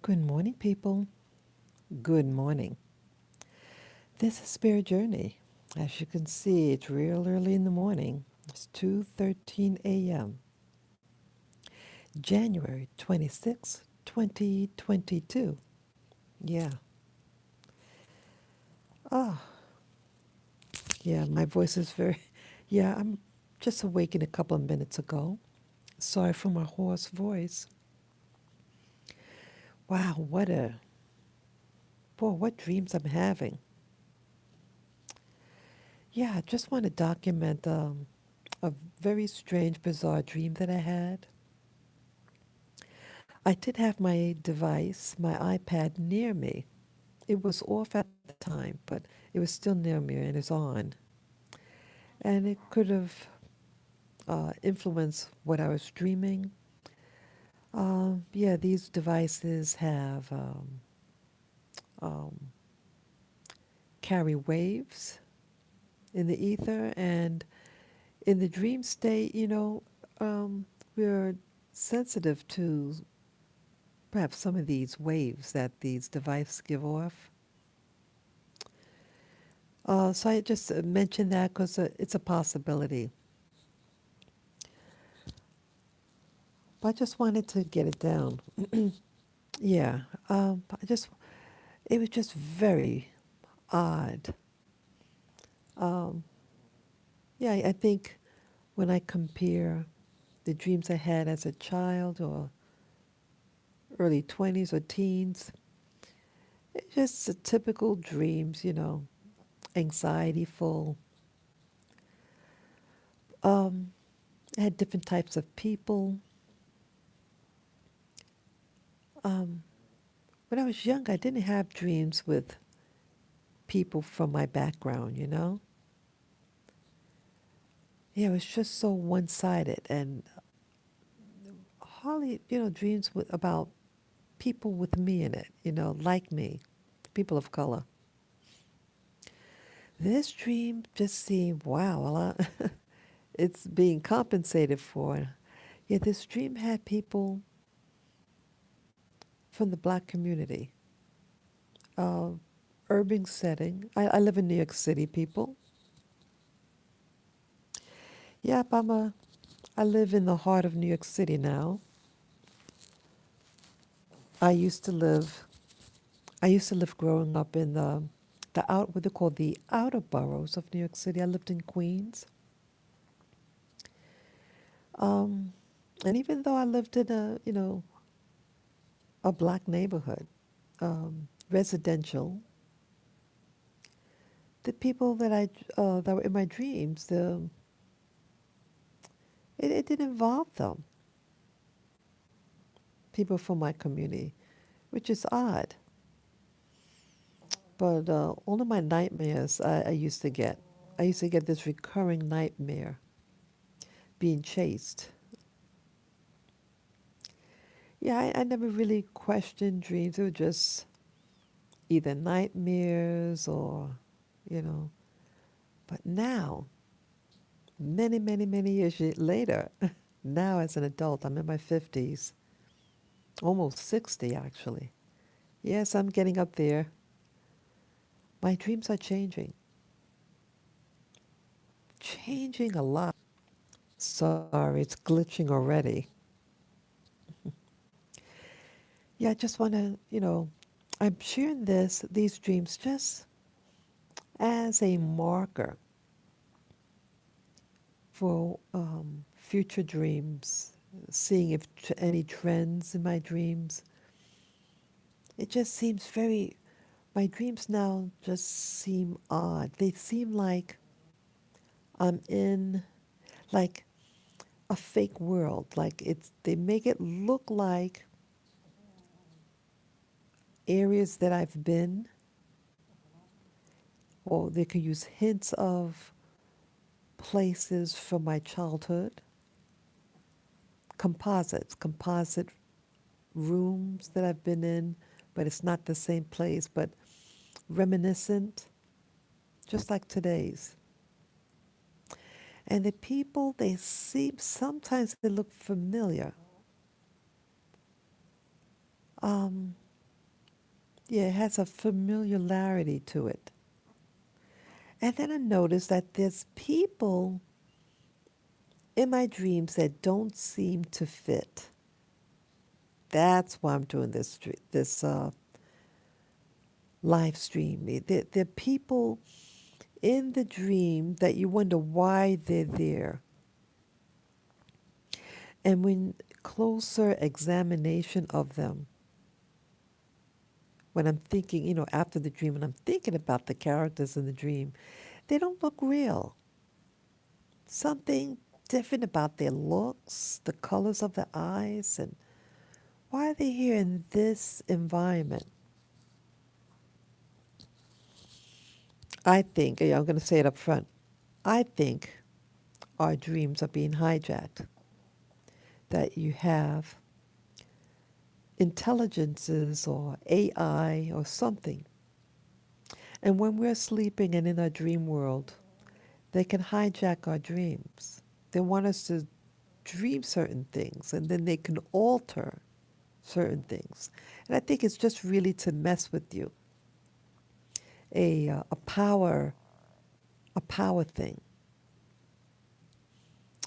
Good morning, people. Good morning. This is Spirit Journey. As you can see, it's real early in the morning. It's 2:13 a.m. January 26, 2022. Yeah. Oh, yeah, my voice is very Yeah, I'm just awakened a couple of minutes ago. Sorry for my hoarse voice. Wow, what dreams I'm having. Yeah, I just want to document a very strange, bizarre dream that I had. I did have my device, my iPad near me. It was off at the time, but it was still near me and it's on. And it could have influenced what I was dreaming. Yeah, these devices have um, carry waves in the ether, and in the dream state, we're sensitive to perhaps some of these waves that these devices give off. So I just mentioned that because it's a possibility. But I just wanted to get it down. Yeah, it was just very odd. Um, yeah, I think when I compare the dreams I had as a child or early 20s or teens, it's just the typical dreams, anxiety full. Um, I had different types of people. Um, when I was young, I didn't have dreams with people from my background. Yeah, it was just so one-sided and hardly, dreams about people with me in it, like me, people of color. This dream just seemed, wow, it's being compensated for. Yeah, this dream had people from the black community. Uh, Urban setting. I live in New York City, people. Yep, I live in the heart of New York City now. I used to live I used to live growing up in what they call the outer boroughs of New York City. I lived in Queens. Um, and even though I lived in a black neighborhood, residential, the people that were in my dreams, it didn't involve them, people from my community, which is odd. But all of my nightmares I used to get this recurring nightmare being chased. Yeah, I never really questioned dreams. It was just either nightmares or, you know. But now, many, many, many years later, now as an adult, I'm in my 50s, almost 60 actually. Yes, I'm getting up there. My dreams are changing a lot. Sorry, it's glitching already. Yeah, I just want to, I'm sharing these dreams just as a marker for future dreams, seeing if any trends in my dreams. It just seems my dreams now just seem odd. They seem like I'm in like a fake world. They make it look like areas that I've been, or they could use hints of places from my childhood, composite rooms that I've been in, but it's not the same place, but reminiscent, just like today's. And the people, sometimes they look familiar. Um, Yeah, it has a familiarity to it. And then I noticed that there's people in my dreams that don't seem to fit. That's why I'm doing this live stream. There are people in the dream that you wonder why they're there. And when closer examination of them, when I'm thinking, after the dream, and I'm thinking about the characters in the dream, they don't look real. Something different about their looks, the colors of their eyes, and why are they here in this environment? I think, I'm going to say it up front, I think our dreams are being hijacked. That you have intelligences or AI or something. And when we're sleeping and in our dream world, they can hijack our dreams. They want us to dream certain things and then they can alter certain things. And I think it's just really to mess with you. A power thing.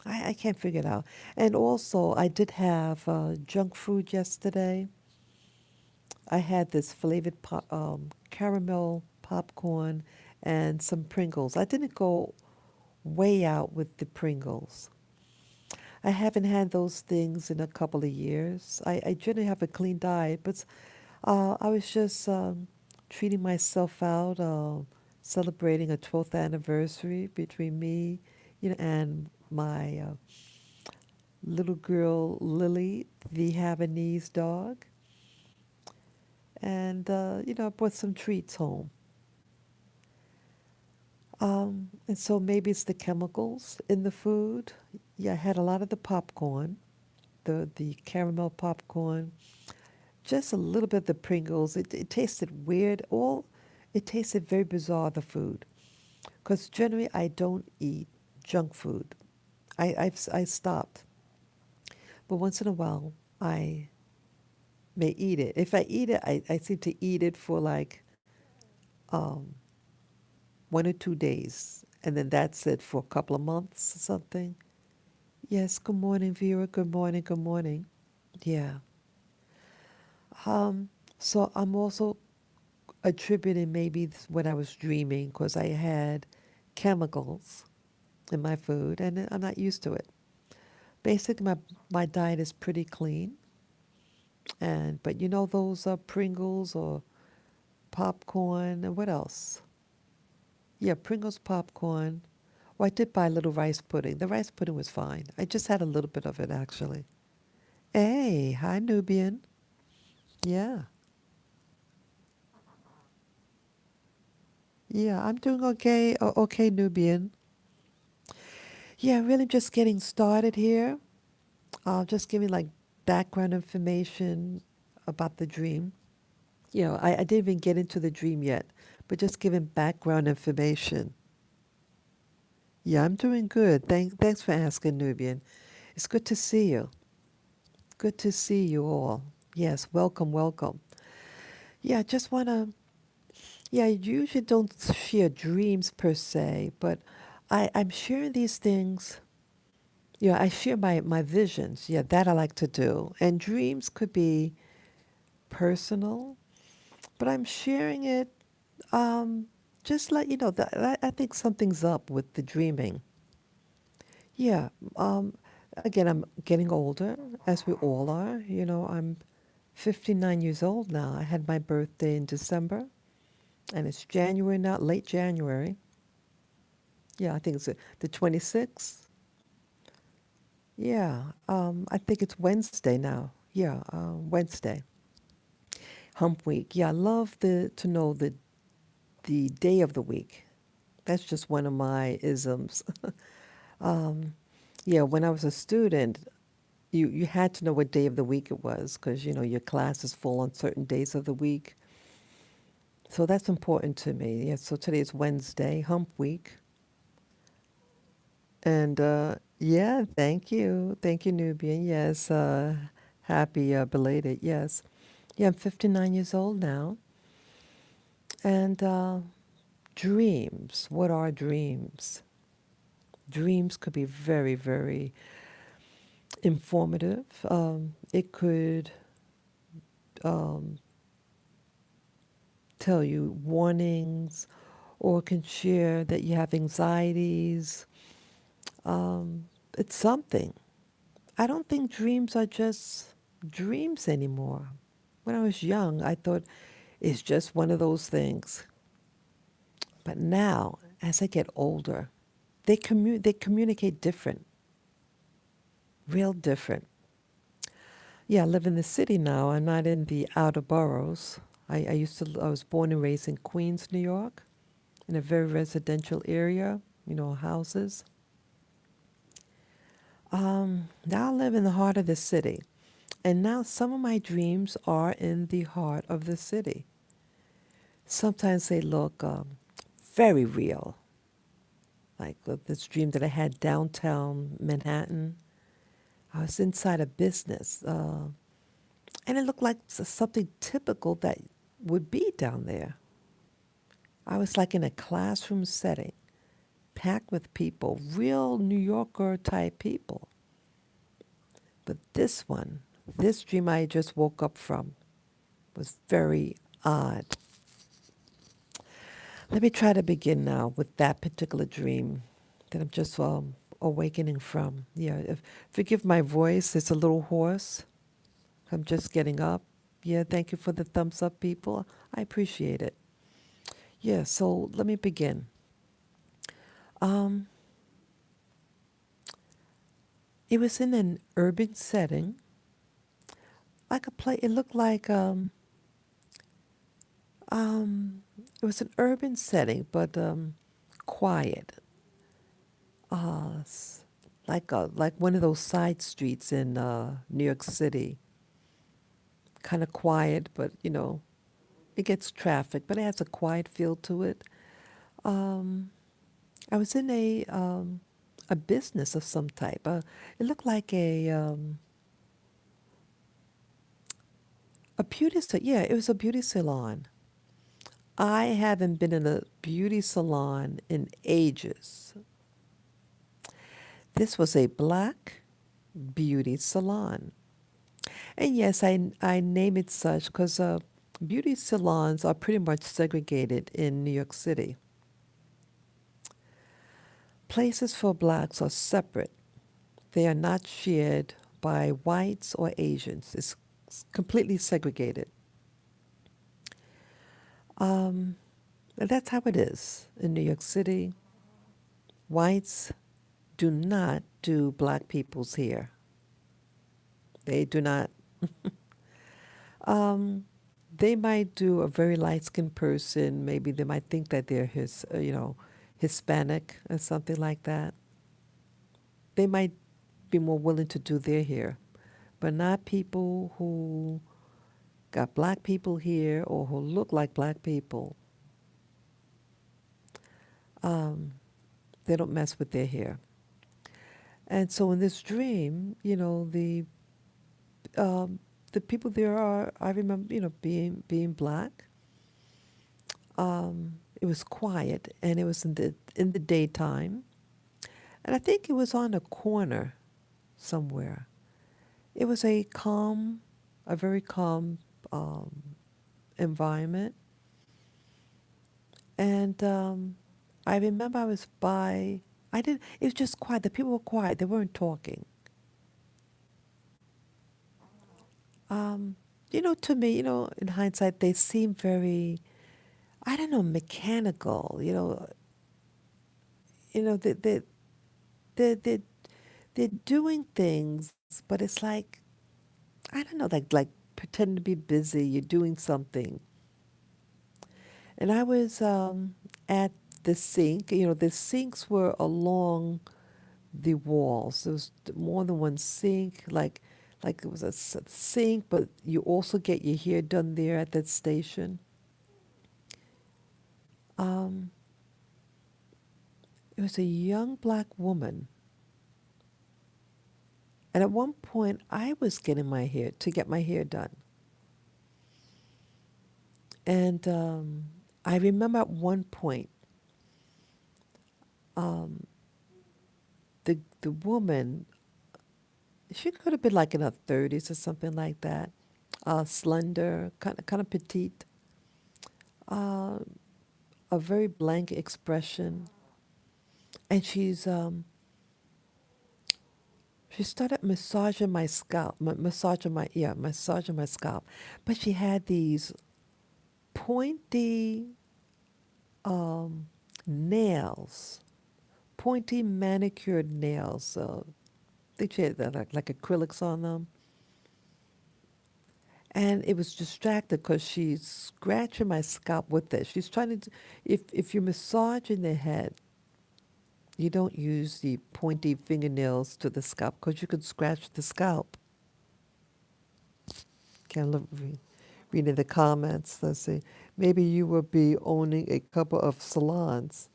I can't figure it out. And also, I did have junk food yesterday. I had this flavored caramel popcorn and some Pringles. I didn't go way out with the Pringles. I haven't had those things in a couple of years. I generally have a clean diet, but I was just treating myself out, celebrating a 12th anniversary between me, and my little girl Lily, the Havanese dog, and I brought some treats home. And so maybe it's the chemicals in the food. Yeah, I had a lot of the popcorn, the caramel popcorn, just a little bit of the Pringles. It tasted weird. It tasted very bizarre, the food. Because generally I don't eat junk food. I stopped. But once in a while, I may eat it. If I eat it, I seem to eat it for like 1 or 2 days. And then that's it for a couple of months or something. Yes, good morning, Vera. Good morning, good morning. Yeah. Um, so I'm also attributing maybe what I was dreaming because I had chemicals in my food and I'm not used to it. Basically, my diet is pretty clean. But those Pringles or popcorn and what else? Yeah, Pringles popcorn. Well, I did buy a little rice pudding. The rice pudding was fine. I just had a little bit of it actually. Hey, hi Nubian. Yeah. Yeah, I'm doing okay. Okay, Nubian. Yeah, really just getting started here. Just giving like background information about the dream. I didn't even get into the dream yet, but just giving background information. Yeah, I'm doing good. Thanks for asking, Nubian. It's good to see you. Good to see you all. Yes, welcome, welcome. Yeah, just wanna. Yeah, I usually don't share dreams per se, but I'm sharing these things. Yeah, I share my visions. Yeah, that I like to do. And dreams could be personal, but I'm sharing it just let you know that I think something's up with the dreaming. Yeah. Again, I'm getting older, as we all are. I'm 59 years old now. I had my birthday in December, and it's January now, late January. Yeah, I think it's the 26th. Yeah, I think it's Wednesday now. Yeah, Wednesday. Hump week. Yeah, I love to know the day of the week. That's just one of my isms. Um, yeah, when I was a student, you had to know what day of the week it was because your classes fall on certain days of the week. So that's important to me. Yeah, so today is Wednesday, Hump Week, and yeah, thank you, Nubian. Yes, happy belated. Yes, yeah, I'm 59 years old now. And dreams. What are dreams? Dreams could be very, very informative. It could um, tell you warnings or can share that you have anxieties. Um, it's something. I don't think dreams are just dreams anymore. When I was young, I thought it's just one of those things. But now, as I get older, they communicate different, real different. Yeah, I live in the city now. I'm not in the outer boroughs. I was born and raised in Queens, New York, in a very residential area, houses. Now I live in the heart of the city. And now some of my dreams are in the heart of the city. Sometimes they look very real, like this dream that I had downtown Manhattan. I was inside a business, and it looked like something typical that would be down there. I was like in a classroom setting, packed with people, real New Yorker type people. But this dream I just woke up from, was very odd. Let me try to begin now with that particular dream that I'm just awakening from. Yeah, forgive my voice, it's a little hoarse. I'm just getting up. Yeah, thank you for the thumbs up, people. I appreciate it. Yeah, so let me begin. Um, it was in an urban setting, like a play. It looked like it was an urban setting, but quiet. Uh, s- like one of those side streets in New York City. Kind of quiet, but it gets traffic, but it has a quiet feel to it. Um, I was in a business of some type. It looked like a beauty salon. Yeah, it was a beauty salon. I haven't been in a beauty salon in ages. This was a black beauty salon. And yes, I name it such because beauty salons are pretty much segregated in New York City. Places for blacks are separate. They are not shared by whites or Asians. It's completely segregated. Um, and that's how it is in New York City. Whites do not do black people's hair. They do not. Um, they might do a very light-skinned person. Maybe they might think that they're Hispanic or something like that. They might be more willing to do their hair, but not people who got black people here or who look like black people. Um, they don't mess with their hair. And so in this dream, um, the people there are. I remember, being black. It was quiet, and it was in the daytime, and I think it was on a corner somewhere. It was a very calm um, environment, and I remember I was by. I didn't. It was just quiet. The people were quiet. They weren't talking. Um, to me, in hindsight, they seem very, I don't know, mechanical. They they they're doing things, but it's like, I don't know, like pretending to be busy. You're doing something, and I was at the sink. The sinks were along the walls. There was more than one sink, like it was a sink, but you also get your hair done there at that station. Um, it was a young black woman, and at one point I was getting my hair to get my hair done, and I remember at one point, um, the woman, she could have been like in her 30s or something like that, slender, kind of petite, uh, a very blank expression, and she started massaging my scalp, massaging my scalp, but she had these pointy um, nails, pointy manicured nails. They had like acrylics on them. And it was distracted because she's scratching my scalp with it. She's trying to, if you're massaging the head, you don't use the pointy fingernails to the scalp because you could scratch the scalp. Can't look, reading the comments. Let's see. Maybe you will be owning a couple of salons.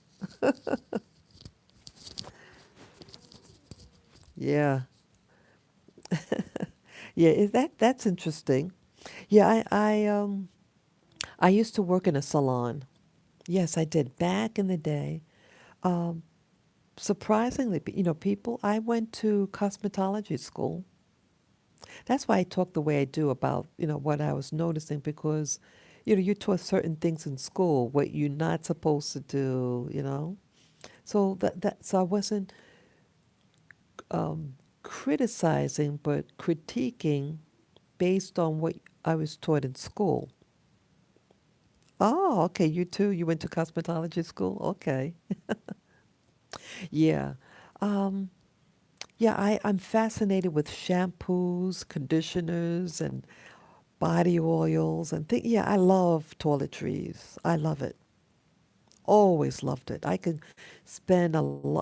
Yeah, yeah. That's interesting? Yeah, I used to work in a salon. Yes, I did back in the day. Um, Surprisingly, people, I went to cosmetology school. That's why I talk the way I do about, what I was noticing because, you're taught certain things in school, what you're not supposed to do. So so I wasn't criticizing, but critiquing based on what I was taught in school. Oh, okay, you too. You went to cosmetology school? Okay. Yeah. Um, Yeah, I'm fascinated with shampoos, conditioners, and body oils and things. Yeah, I love toiletries. I love it. Always loved it.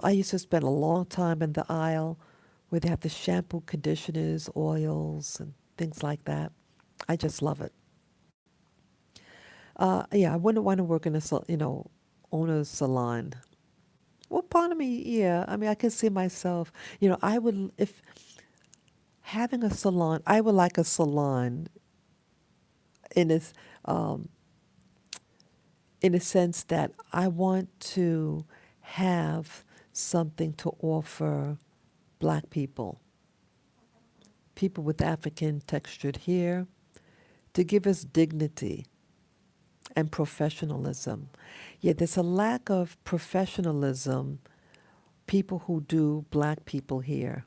I used to spend a long time in the aisle where they have the shampoo, conditioners, oils, and things like that. I just love it. Yeah, I wouldn't want to work in own a salon. Well, part of me, yeah. I mean, I could see myself, I would, if having a salon, I would like a salon in this um, in a sense that I want to have something to offer black people, people with African textured hair, to give us dignity and professionalism. Yet there's a lack of professionalism, people who do black people hair.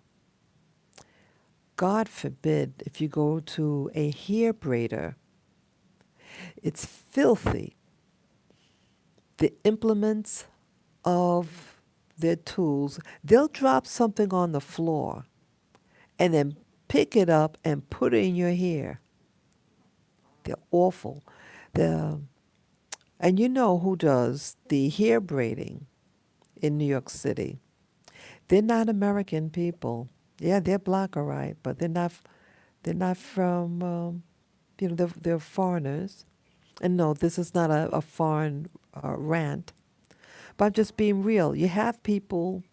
God forbid if you go to a hair braider, it's filthy. The implements of their tools, they'll drop something on the floor and then pick it up and put it in your hair. They're awful. The and you know who does the hair braiding in New York City. They're not American people. Yeah, they're black, all right, but they're not. They're not from. They're foreigners. And no, this is not a foreign rant. But I'm just being real. You have people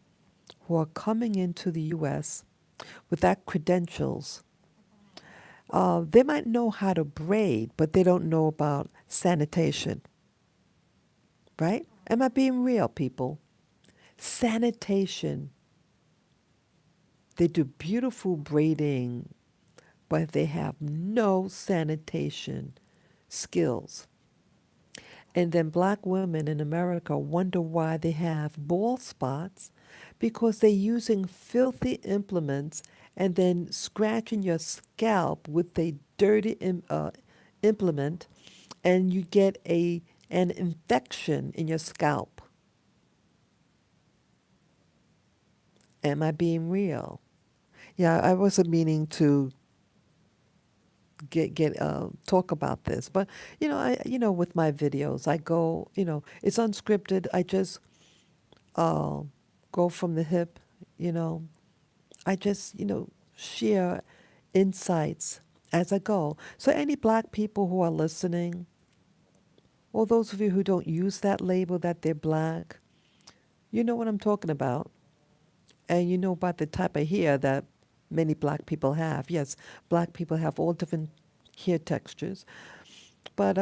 who are coming into the U.S. without credentials. They might know how to braid, but they don't know about sanitation, right? Am I being real, people? Sanitation. They do beautiful braiding, but they have no sanitation skills. And then black women in America wonder why they have bald spots because they're using filthy implements and then scratching your scalp with a dirty implement, and you get an infection in your scalp. Am I being real? Yeah, I wasn't meaning to get talk about this, but with my videos, I go, it's unscripted. I just uh, go from the hip, you know. I just, share insights as I go. So any black people who are listening, or those of you who don't use that label that they're black, you know what I'm talking about. And you know about the type of hair that many black people have. Yes, black people have all different hair textures. But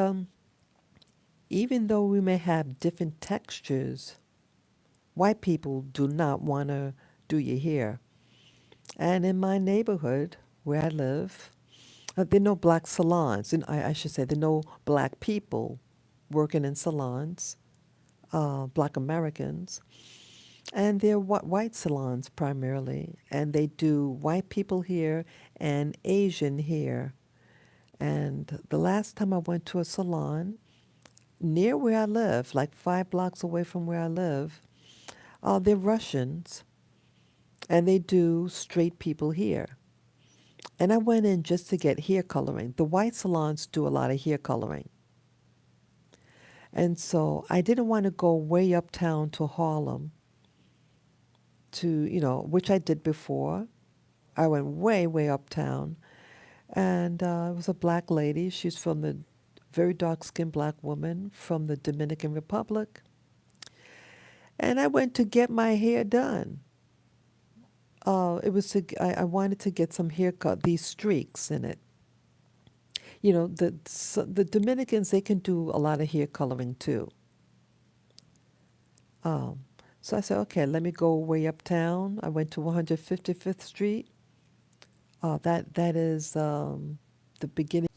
even though we may have different textures, white people do not want to do your hair. And in my neighborhood where I live, there are no black salons. And I should say, there are no black people working in salons, black Americans. And they're white salons primarily. And they do white people hair and Asian hair. And the last time I went to a salon near where I live, like 5 blocks away from where I live, they're Russians. And they do straight people hair. And I went in just to get hair coloring. The white salons do a lot of hair coloring. And so I didn't want to go way uptown to Harlem to, which I did before. I went way, way uptown. And it was a black lady. She's from the very dark skinned black woman from the Dominican Republic. And I went to get my hair done. I wanted to get some haircut, these streaks in it. The Dominicans, they can do a lot of hair coloring too. Um, so I said, okay, let me go way uptown. I went to 155th Street. That is the beginning.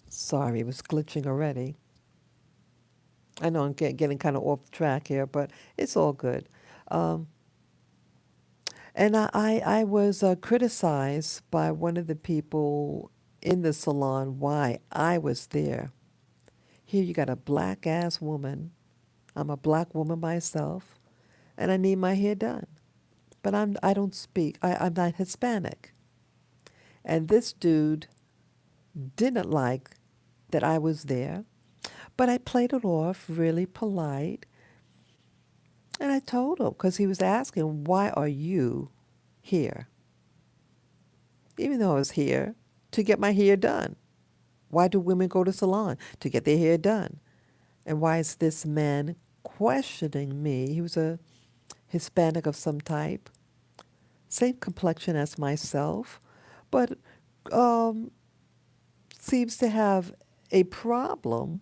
Sorry, it was glitching already. I know I'm getting kind of off track here, but it's all good. Um, and I was criticized by one of the people in the salon why I was there. Here you got a black ass woman. I'm a black woman myself, and I need my hair done. But I don't speak. I'm not Hispanic. And this dude didn't like that I was there, but I played it off really polite. And I told him, because he was asking, why are you here? Even though I was here to get my hair done. Why do women go to salon? To get their hair done. And why is this man questioning me? He was a Hispanic of some type, same complexion as myself, but um, seems to have a problem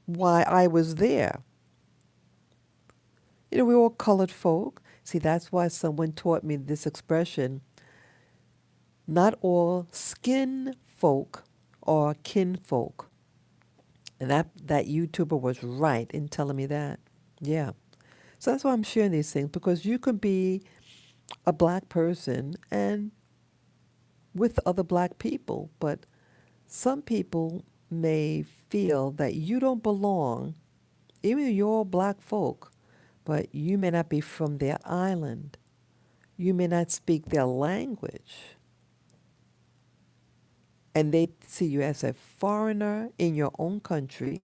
why I was there. We're all colored folk. See, that's why someone taught me this expression, not all skin folk are kinfolk. And that YouTuber was right in telling me that. Yeah. So that's why I'm sharing these things, because you can be a black person and with other black people, but some people may feel that you don't belong, even though you're all black folk, but you may not be from their island. You may not speak their language. And they see you as a foreigner in your own country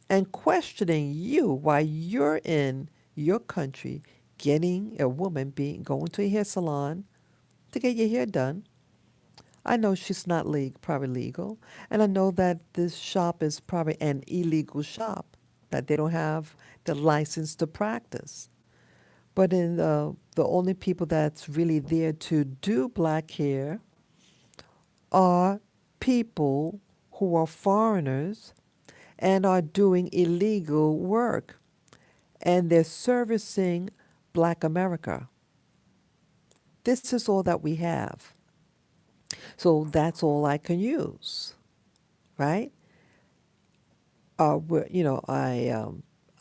and questioning you why you're in your country getting a woman going to a hair salon to get your hair done. I know she's not probably legal, and I know that this shop is probably an illegal shop, that they don't have the license to practice. But in the only people that's really there to do black hair are people who are foreigners and are doing illegal work, and they're servicing black America. This is all that we have. So that's all I can use, right? I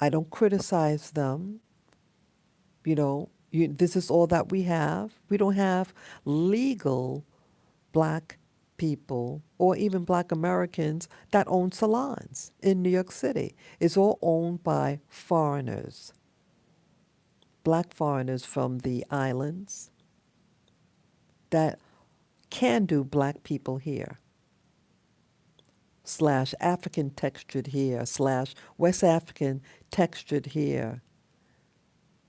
don't criticize them. This is all that we have. We don't have legal black people or even black Americans that own salons in New York City. It's all owned by foreigners, black foreigners from the islands that can do black people hair, slash African textured hair, slash West African textured hair,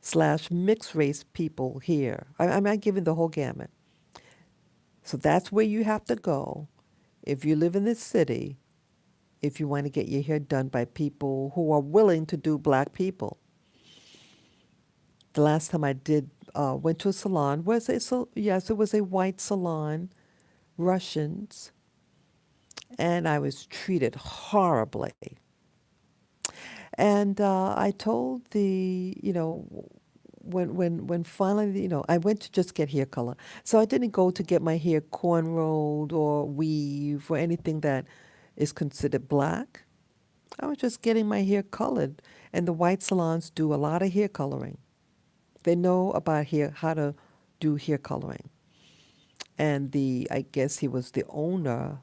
slash mixed race people hair. I'm not giving the whole gamut. So that's where you have to go if you live in this city, if you want to get your hair done by people who are willing to do black people. The last time I went to a salon yes, it was a white salon, Russians, and I was treated horribly. And I told when finally, I went to just get hair color. So I didn't go to get my hair cornrowed or weave or anything that is considered black. I was just getting my hair colored. And the white salons do a lot of hair coloring. They know about hair, how to do hair coloring. And I guess he was the owner,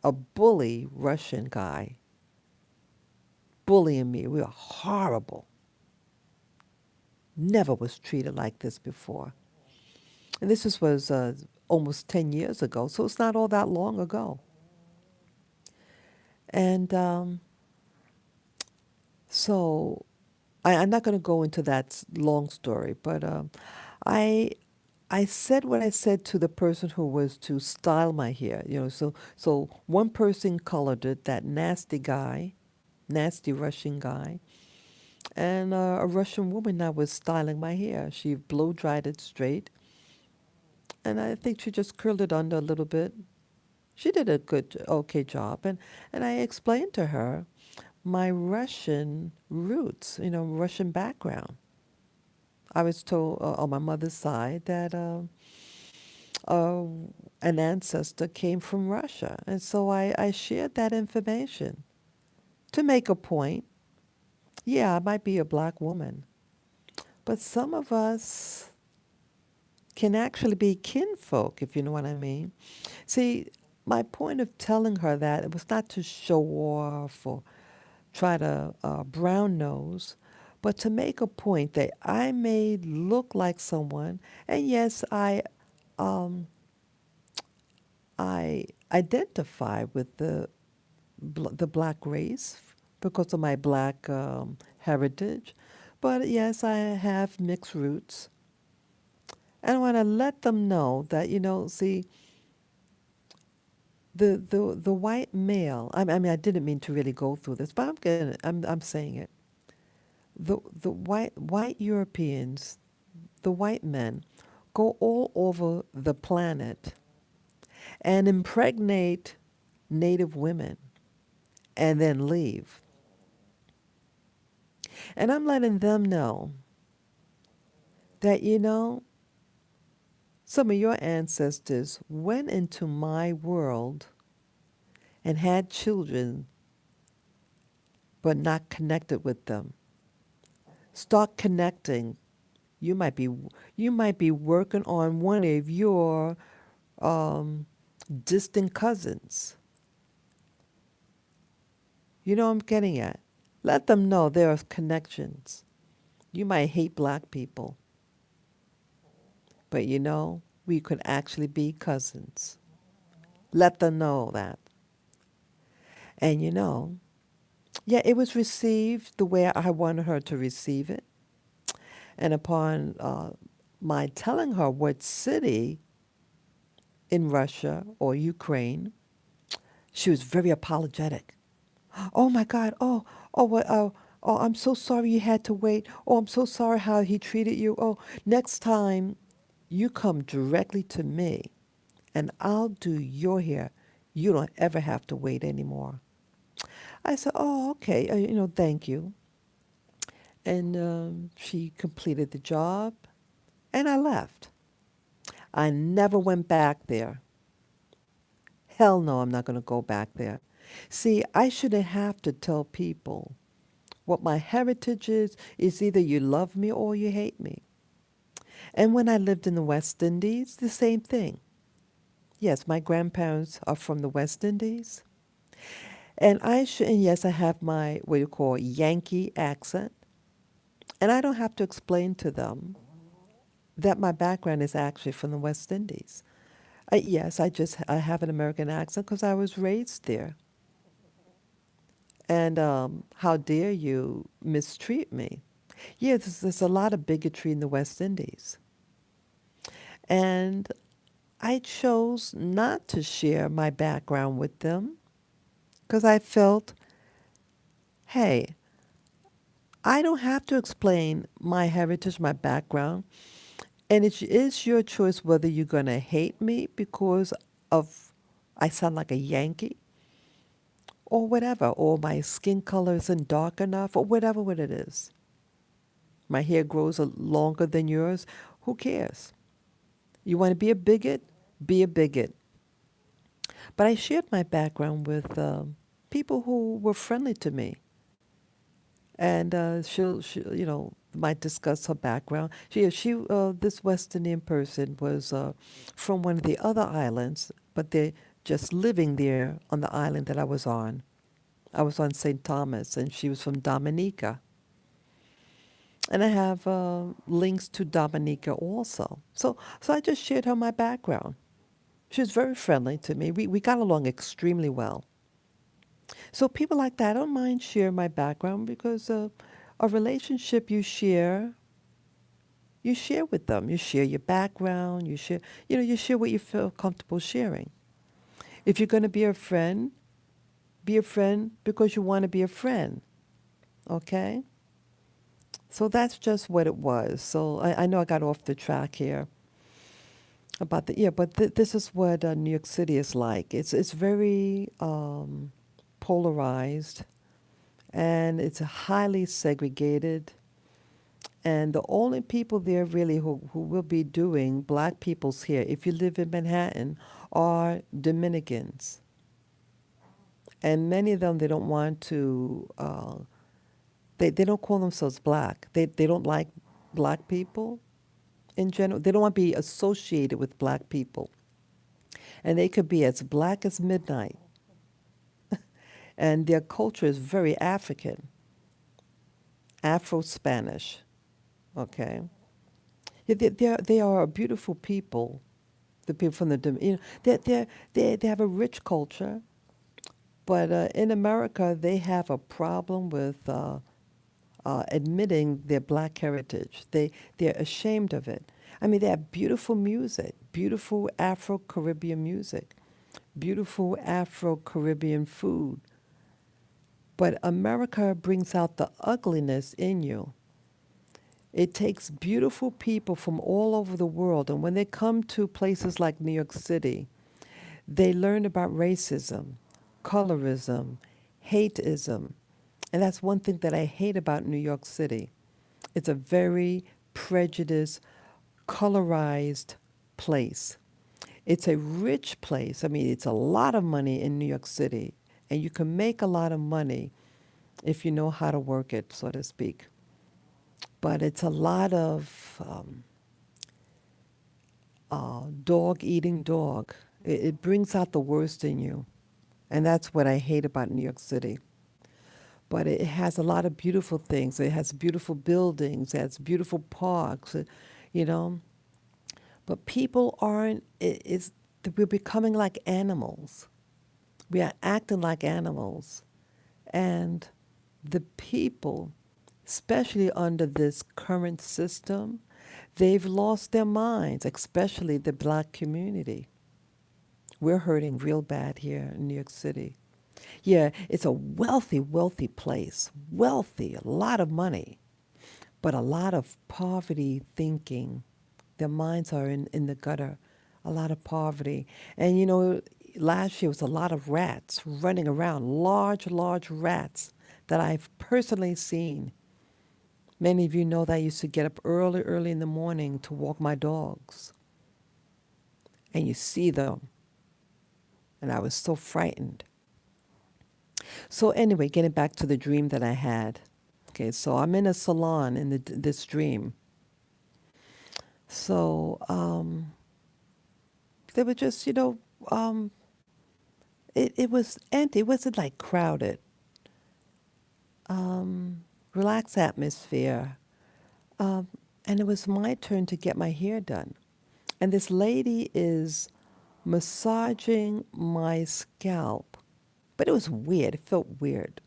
a bully Russian guy, bullying me. We were horrible. Never was treated like this before. And this was almost 10 years ago, so it's not all that long ago. And so I'm not going to go into that long story, but I I said what I said to the person who was to style my hair. So one person colored it, that nasty guy, nasty Russian guy, and a Russian woman that was styling my hair. She blow dried it straight, and I think she just curled it under a little bit. She did a okay job, and I explained to her my Russian roots, Russian background. I was told on my mother's side that uh, an ancestor came from Russia, and so I shared that information to make a point. Yeah, I might be a black woman, but some of us can actually be kinfolk, if you know what I mean. See, my point of telling her that it was not to show off or try to brown nose, but to make a point that I may look like someone, and yes, um, I identify with the black race because of my black heritage, but yes, I have mixed roots, and I want to let them know that see the white male. I mean, I didn't mean to really go through this, but I'm saying it. The white Europeans, the white men, go all over the planet and impregnate native women and then leave. And I'm letting them know that some of your ancestors went into my world and had children but not connected with them. Start connecting. You might be you might be working on one of your um, distant cousins. You know what I'm getting at? Let them know there are connections. You might hate black people, but we could actually be cousins. Let them know that. And yeah, it was received the way I wanted her to receive it. And upon my telling her what city in Russia or Ukraine, she was very apologetic. Oh my God! What? Oh, I'm so sorry you had to wait. Oh, I'm so sorry how he treated you. Oh, next time, you come directly to me, and I'll do your hair. You don't ever have to wait anymore. I said, oh, okay. Thank you. And she completed the job, and I left. I never went back there. Hell no, I'm not going to go back there. See, I shouldn't have to tell people what my heritage is. Is either you love me or you hate me. And when I lived in the West Indies, the same thing. Yes, my grandparents are from the West Indies. And yes, I have my, what you call, Yankee accent. And I don't have to explain to them that my background is actually from the West Indies. Yes, I have an American accent because I was raised there. And how dare you mistreat me? Yeah, there's a lot of bigotry in the West Indies. And I chose not to share my background with them because I felt, hey, I don't have to explain my heritage, my background, and it is your choice whether you're going to hate me because of I sound like a Yankee, or whatever, or my skin color isn't dark enough, or whatever what it is. My hair grows longer than yours. Who cares? You want to be a bigot? Be a bigot. But I shared my background with people who were friendly to me. And she, might discuss her background. This West Indian person was from one of the other islands, but they're just living there on the island that I was on. I was on St. Thomas, and she was from Dominica. And I have links to Dominica also. So I just shared her my background. She was very friendly to me. We got along extremely well. So people like that, I don't mind sharing my background because a relationship you share with them. You share your background. You share what you feel comfortable sharing. If you're going to be a friend because you want to be a friend. Okay? So that's just what it was. So I know I got off the track here about the, yeah, but this is what New York City is like. It's very polarized, and it's highly segregated. And the only people there really who will be doing black people's hair, if you live in Manhattan, are Dominicans. And many of them, they don't want to, they don't call themselves black. They don't like black people in general. They don't want to be associated with black people. And they could be as black as midnight. And their culture is very African, Afro-Spanish, okay? Yeah, they are a beautiful people. The people from they have a rich culture, but in America they have a problem with admitting their black heritage. They're ashamed of it. I mean, they have beautiful music, beautiful Afro-Caribbean music, beautiful Afro-Caribbean food. But America brings out the ugliness in you. It takes beautiful people from all over the world, and when they come to places like New York City, they learn about racism, colorism, hateism. And that's one thing that I hate about New York City. It's a very prejudiced, colorized place. It's a rich place. I mean, it's a lot of money in New York City, and you can make a lot of money if you know how to work it, so to speak. But it's a lot of dog eating dog. It brings out the worst in you. And that's what I hate about New York City. But it has a lot of beautiful things. It has beautiful buildings. It has beautiful parks, you know. But people aren't, we're becoming like animals. We are acting like animals. And the people, especially under this current system, they've lost their minds, especially the black community. We're hurting real bad here in New York City. Yeah, it's a wealthy, wealthy place. Wealthy, a lot of money, but a lot of poverty thinking. Their minds are in the gutter. A lot of poverty. And last year was a lot of rats running around, large, large rats that I've personally seen. Many of you know that I used to get up early, early in the morning to walk my dogs. And you see them. And I was so frightened. So anyway, getting back to the dream that I had. Okay, so I'm in a salon in this dream. So they were just, it was empty. It wasn't like crowded. Relaxed atmosphere. Um, and it was my turn to get my hair done. And this lady is massaging my scalp. But it was weird. It felt weird.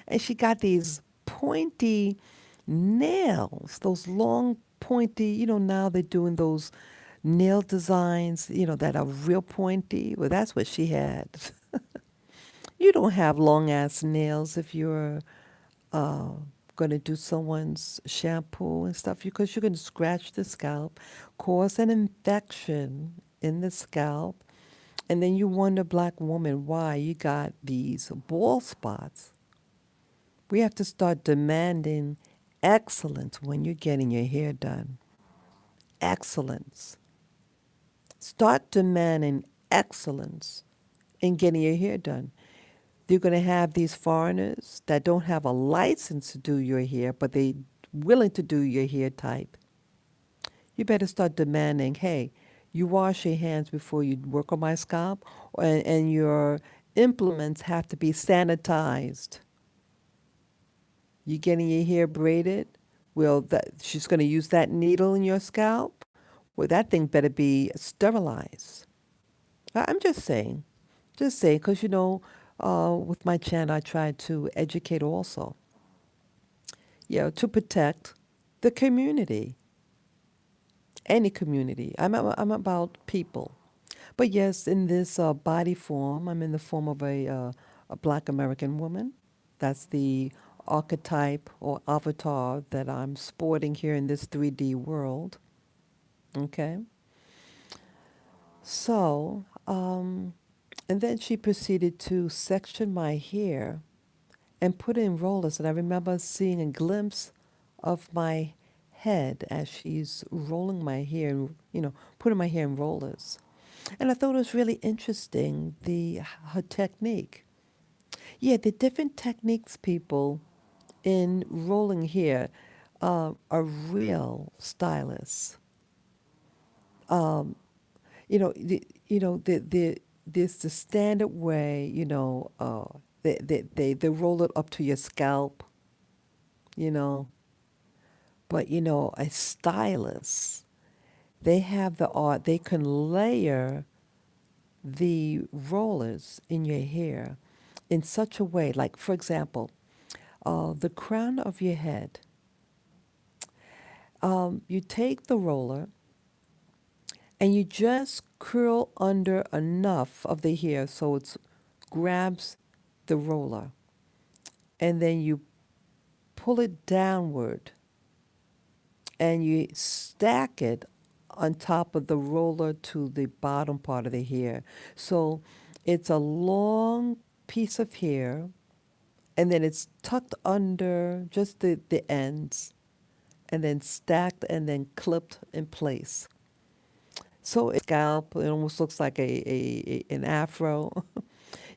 And she got these pointy nails, those long, pointy, now they're doing those nail designs, that are real pointy. Well, that's what she had. You don't have long ass nails if you're uh, going to do someone's shampoo and stuff because you're going to scratch the scalp, cause an infection in the scalp. And then you wonder, black woman, why you got these bald spots. We have to start demanding excellence when you're getting your hair done. Excellence. Start demanding excellence in getting your hair done. You're going to have these foreigners that don't have a license to do your hair, but they willing to do your hair type. You better start demanding, hey, you wash your hands before you work on my scalp, and your implements have to be sanitized. You getting your hair braided? Well, that she's going to use that needle in your scalp. Well, that thing better be sterilized. I'm just saying, because with my channel, I try to educate also. To protect the community, any community. I'm about people. But yes, in this body form, I'm in the form of a black American woman. That's the archetype or avatar that I'm sporting here in this 3D world. Okay. So, and then she proceeded to section my hair and put it in rollers. And I remember seeing a glimpse of my head as she's rolling my hair, putting my hair in rollers. And I thought it was really interesting, her technique. Yeah, the different techniques, people, in rolling hair are real stylists. Um, there's the standard way, they roll it up to your scalp, you know. But, a stylist, they have the art, they can layer the rollers in your hair in such a way, like, for example, the crown of your head. You take the roller and you just curl under enough of the hair so it grabs the roller. And then you pull it downward and you stack it on top of the roller to the bottom part of the hair. So it's a long piece of hair, and then it's tucked under just the ends, and then stacked and then clipped in place. So it's scalp, it almost looks like an afro.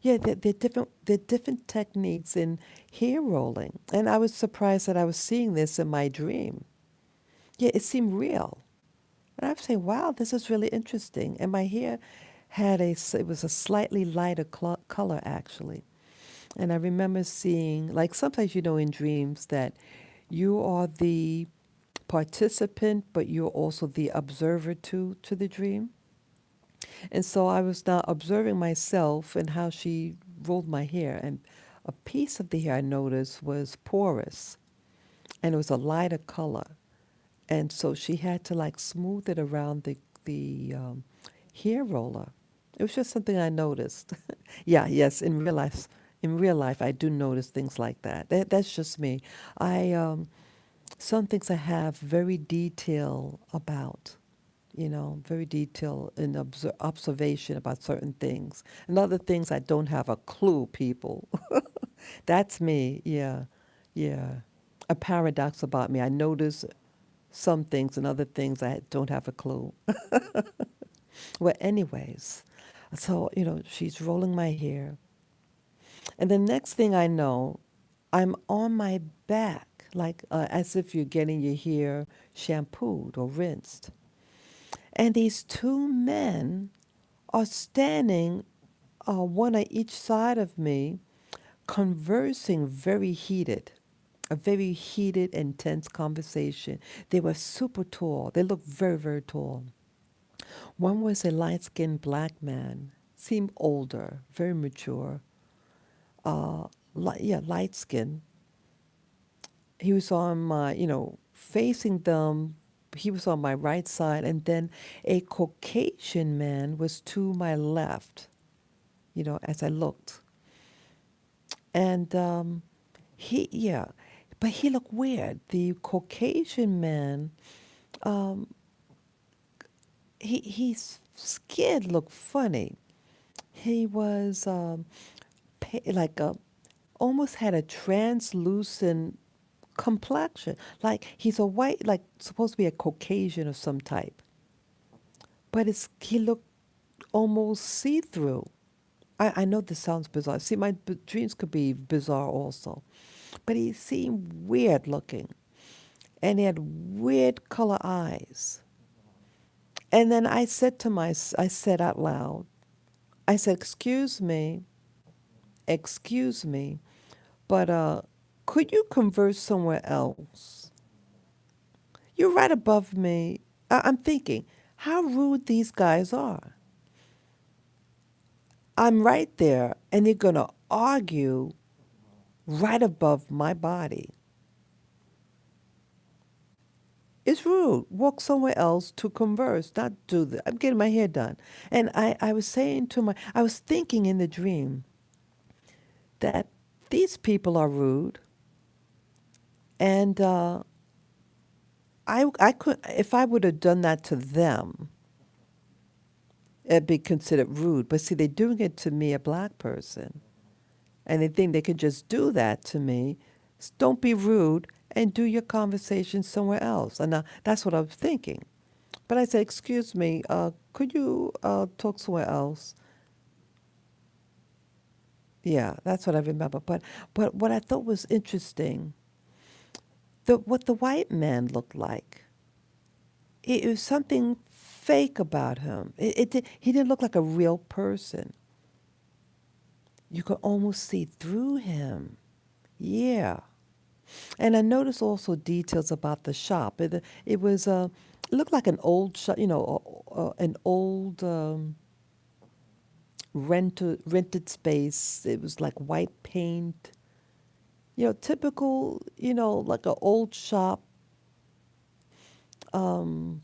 Yeah, there are different techniques in hair rolling. And I was surprised that I was seeing this in my dream. Yeah, it seemed real. And I was saying, wow, this is really interesting. And my hair it was a slightly lighter color actually. And I remember seeing, like sometimes in dreams that you are the participant, but you're also the observer to the dream. And so I was now observing myself and how she rolled my hair. And a piece of the hair I noticed was porous, and it was a lighter color. And so she had to like smooth it around the hair roller. It was just something I noticed. Yeah, yes, in real life, I do notice things like that. That's just me. I Some things I have very detail about, very detailed in observation about certain things. And other things I don't have a clue, people. That's me, yeah, yeah. A paradox about me. I notice some things and other things I don't have a clue. Well, anyways, so, she's rolling my hair. And the next thing I know, I'm on my back, like as if you're getting your hair shampooed or rinsed. And these two men are standing, one on each side of me, conversing a very heated, intense conversation. They were super tall. They looked very, very tall. One was a light-skinned black man, seemed older, very mature, light skin. He was on my, facing them. He was on my right side, and then a Caucasian man was to my left, as I looked. And yeah, but he looked weird. The Caucasian man, um, his skin looked funny. He was like a almost had a translucent complexion. Like he's a white, like supposed to be a Caucasian of some type, but he looked almost see through. I know this sounds bizarre. See, my dreams could be bizarre also, but he seemed weird looking, and he had weird color eyes. And then I said out loud, I said, excuse me, but could you converse somewhere else? You're right above me. I'm thinking, how rude these guys are. I'm right there, and they're going to argue right above my body. It's rude. Walk somewhere else to converse, not do that. I'm getting my hair done. And I was saying I was thinking in the dream that these people are rude, and I could, if I would have done that to them, it'd be considered rude. But see, they're doing it to me, a black person, and they think they can just do that to me. Don't be rude and do your conversation somewhere else. And that's what I was thinking. But I said, excuse me, could you talk somewhere else? Yeah, that's what I remember. But what I thought was interesting, what the white man looked like, it was something fake about him. He didn't look like a real person. You could almost see through him. Yeah. And I noticed also details about the shop. It looked like an old shop, an old rented space. It was like white paint, typical, like an old shop, um,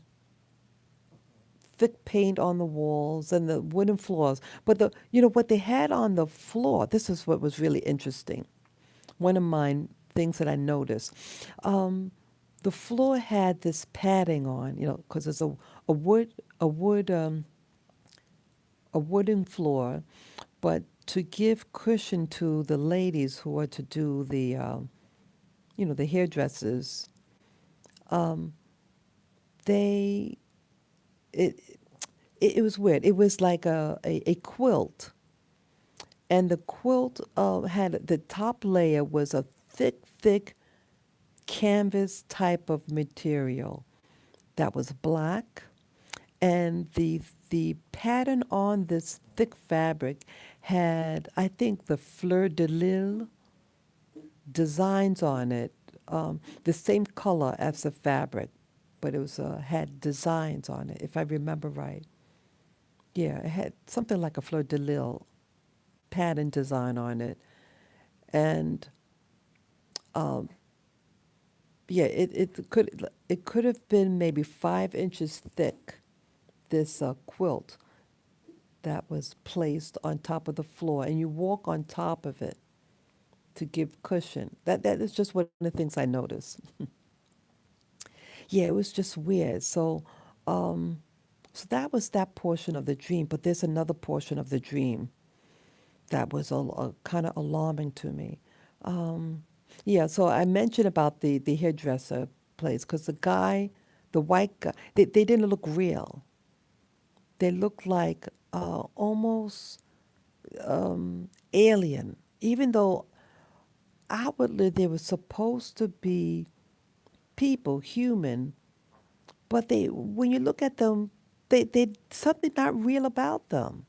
thick paint on the walls and the wooden floors. But what they had on the floor, this is what was really interesting. One of mine things that I noticed. Um, the floor had this padding on, because it's a wood, a wood, a wooden floor, but to give cushion to the ladies who are to do the hairdressers, um, they, it, it was weird. It was like a quilt, and the quilt had the top layer was a thick canvas type of material that was black, and the pattern on this thick fabric had, I think, the fleur de lis designs on it, the same color as the fabric, but it was had designs on it, if I remember right. Yeah, it had something like a fleur de lis pattern design on it, and um, yeah, it could have been maybe 5 inches thick. This quilt that was placed on top of the floor, and you walk on top of it to give cushion. That is just one of the things I noticed. Yeah, it was just weird. Um, so that was that portion of the dream. But there's another portion of the dream that was kind of alarming to me. Um, yeah, so I mentioned about the hairdresser place because the white guy, they didn't look real. They looked like almost alien, even though outwardly they were supposed to be people, human, but when you look at them, they something not real about them.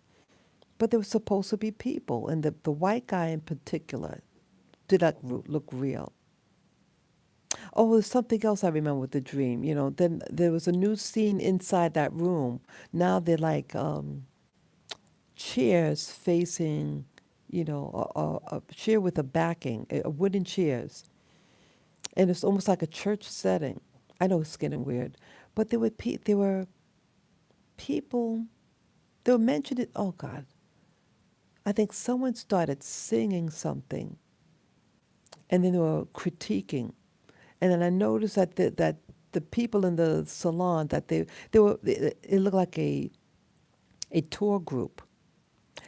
But they were supposed to be people, and the white guy in particular did not look real. Oh, there's something else I remember with the dream. Then there was a new scene inside that room. Now they're like chairs facing, a chair with a backing, a wooden chairs, and it's almost like a church setting. I know it's getting weird, but there were people. They were mentioned it. Oh God, I think someone started singing something, and then they were critiquing, and then I noticed that the people in the salon that they were it looked like a tour group.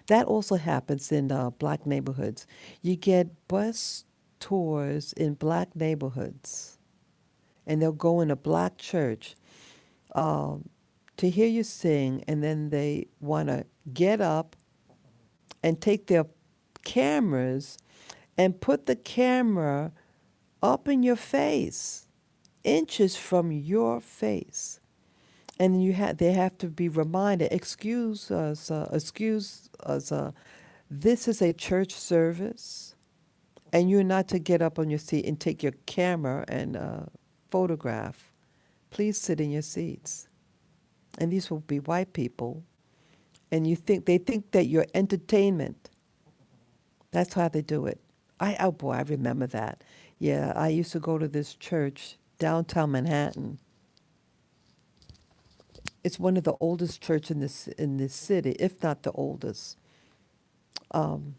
That also happens in black neighborhoods. You get bus tours in black neighborhoods, and they'll go in a black church um, to hear you sing, and then they want to get up and take their cameras and put the camera up in your face, inches from your face. And they have to be reminded, excuse us, this is a church service, and you're not to get up on your seat and take your camera and photograph. Please sit in your seats. And these will be white people, and they think that you're entertainment. That's how they do it. Oh boy, I remember that. Yeah, I used to go to this church downtown Manhattan. It's one of the oldest church in this city, if not the oldest. Um,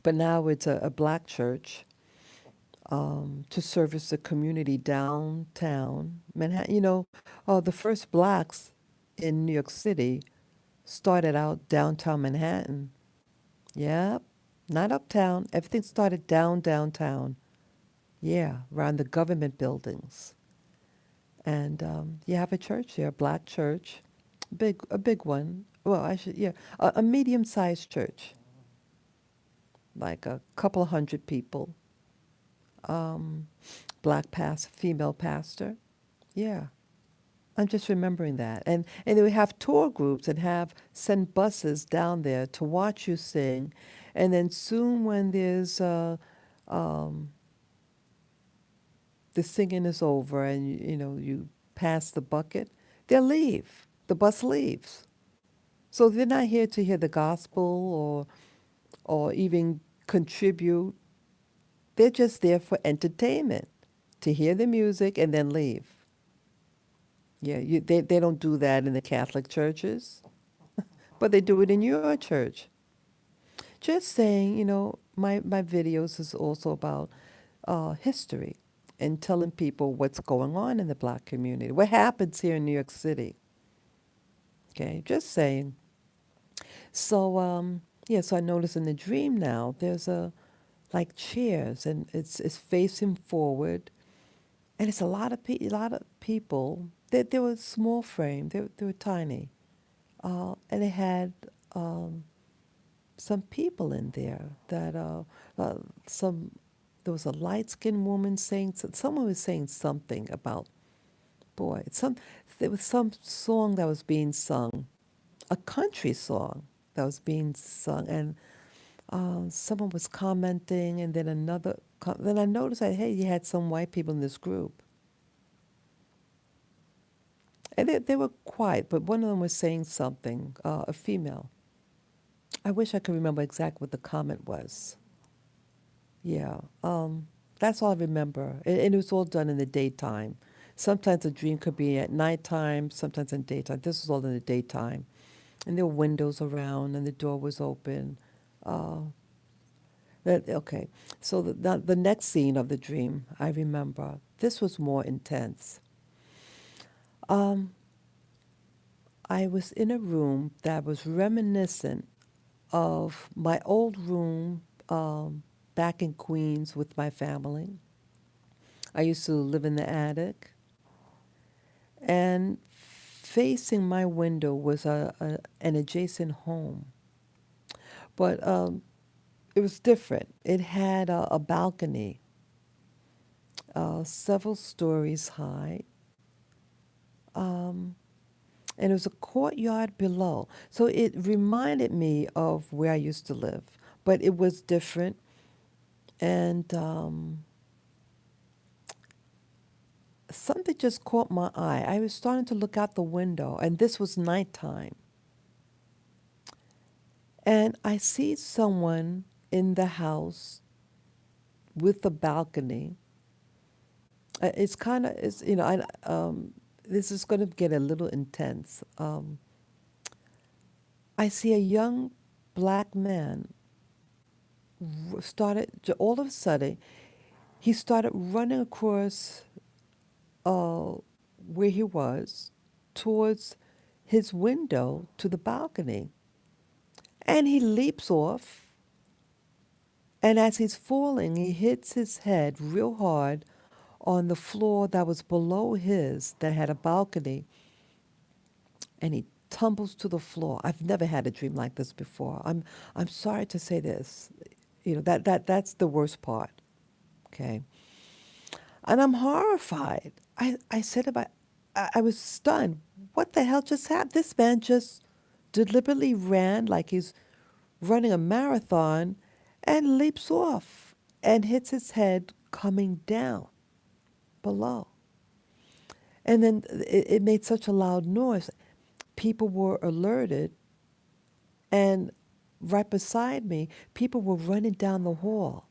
but now it's a black church to service the community downtown Manhattan. The first blacks in New York City started out downtown Manhattan. Yep, not uptown. Everything started downtown. Yeah, around the government buildings. And you have a church here, a black church, a big one. Well, yeah, a medium-sized church, like a couple of hundred people. Um, female pastor. Yeah, I'm just remembering that. And they would have tour groups and send buses down there to watch you sing. And then soon when um, the singing is over and you pass the bucket, they'll leave. The bus leaves. So they're not here to hear the gospel or even contribute. They're just there for entertainment, to hear the music and then leave. Yeah, they don't do that in the Catholic churches, but they do it in your church. Just saying, my videos is also about history and telling people what's going on in the black community, what happens here in New York City. Okay, just saying. So, yeah, so I notice in the dream now, there's like chairs, and it's facing forward, and it's a lot of people. They were small frame, they were tiny, and it had um, some people in there that uh, some there was a light skinned woman saying someone was saying something about boy there was some song that was being sung, a country song that was being sung, and someone was commenting, and then then I noticed that hey, you had some white people in this group, and they were quiet, but one of them was saying something, a female. I wish I could remember exactly what the comment was. Yeah, that's all I remember. And it was all done in the daytime. Sometimes a dream could be at nighttime, sometimes in daytime. This was all in the daytime. And there were windows around, and the door was open. Uh, okay, so the next scene of the dream, I remember. This was more intense. Um, I was in a room that was reminiscent of my old room back in Queens with my family. I used to live in the attic, and facing my window was an adjacent home. But it was different. It had a balcony, several stories high, um, and there was a courtyard below. So it reminded me of where I used to live, but it was different. And something just caught my eye. I was starting to look out the window, and this was nighttime. And I see someone in the house with the balcony. It's kind of, this is going to get a little intense. I see a young black man all of a sudden, he started running across uh, where he was towards his window to the balcony. And he leaps off, and as he's falling, he hits his head real hard on the floor that was below his, that had a balcony, and he tumbles to the floor. I've never had a dream like this before. I'm sorry to say this. That's the worst part. Okay. And I'm horrified. I said about I was stunned. What the hell just happened? This man just deliberately ran like he's running a marathon and leaps off and hits his head coming down below. And then it made such a loud noise. People were alerted, and right beside me, people were running down the hall,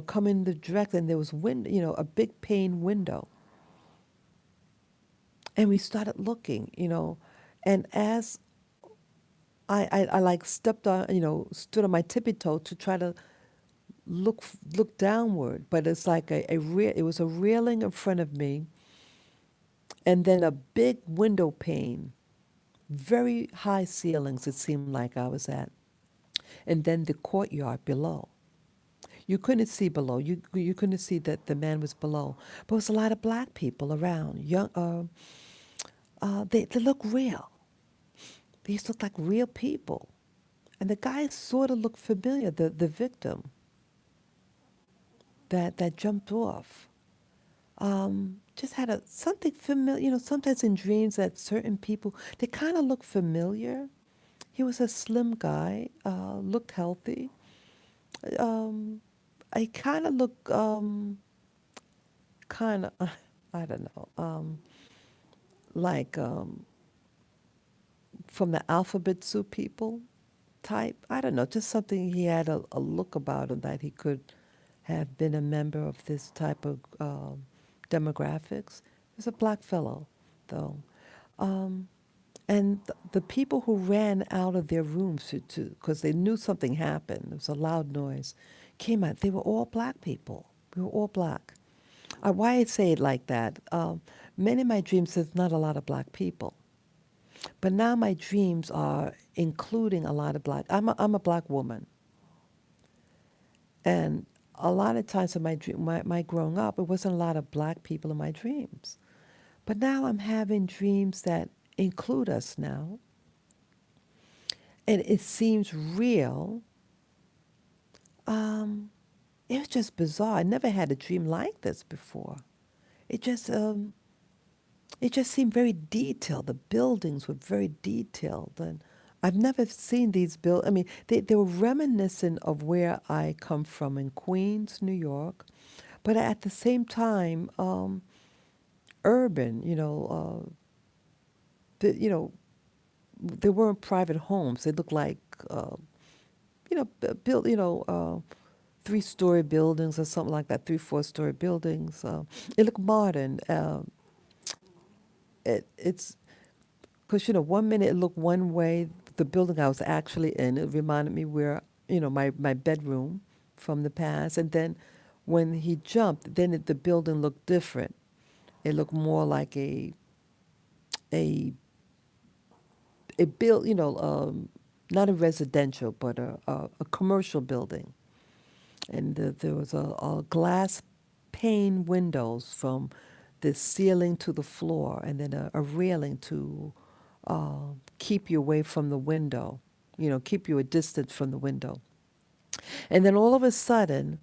coming the direct, and there was a big pane window. And we started looking, and as I like stepped on, stood on my tippy toe to try to look downward, but it's like it was a railing in front of me, and then a big window pane, very high ceilings. It seemed like I was at, and then the courtyard below. You couldn't see below. You couldn't see that the man was below, but there was a lot of black people around. Young, they look real. These look like real people, and the guy sort of looked familiar. The victim that jumped off. Just had something familiar. Sometimes in dreams that certain people, they kind of look familiar. He was a slim guy, looked healthy. Um, I kind of look, kind of, I don't know, like from the alphabet soup people type. I don't know, just something. He had a look about him that he could have been a member of this type of demographics. He's a black fellow, though. Um, and the people who ran out of their rooms because they knew something happened, it was a loud noise, came out. They were all black people. We were all black. Why I say it like that, many of my dreams, there's not a lot of black people. But now my dreams are including a lot of black. I'm a black woman. And a lot of times in my growing up, it wasn't a lot of black people in my dreams. But now I'm having dreams that include us now. And it seems real. It was just bizarre. I never had a dream like this before. It just seemed very detailed. The buildings were very detailed, and I've never seen these I mean, they were reminiscent of where I come from in Queens, New York, but at the same time, urban. They weren't private homes. They looked like built, 3-story buildings or something like that, 3, 4-story buildings. It looked modern. It's because, 1 minute it looked one way. The building I was actually in, it reminded me where, my bedroom from the past. And then when he jumped, then the building looked different. It looked more like a build, not a residential, but a commercial building. And there was a glass pane windows from the ceiling to the floor, and then a railing to keep you away from the window, keep you a distance from the window. And then all of a sudden,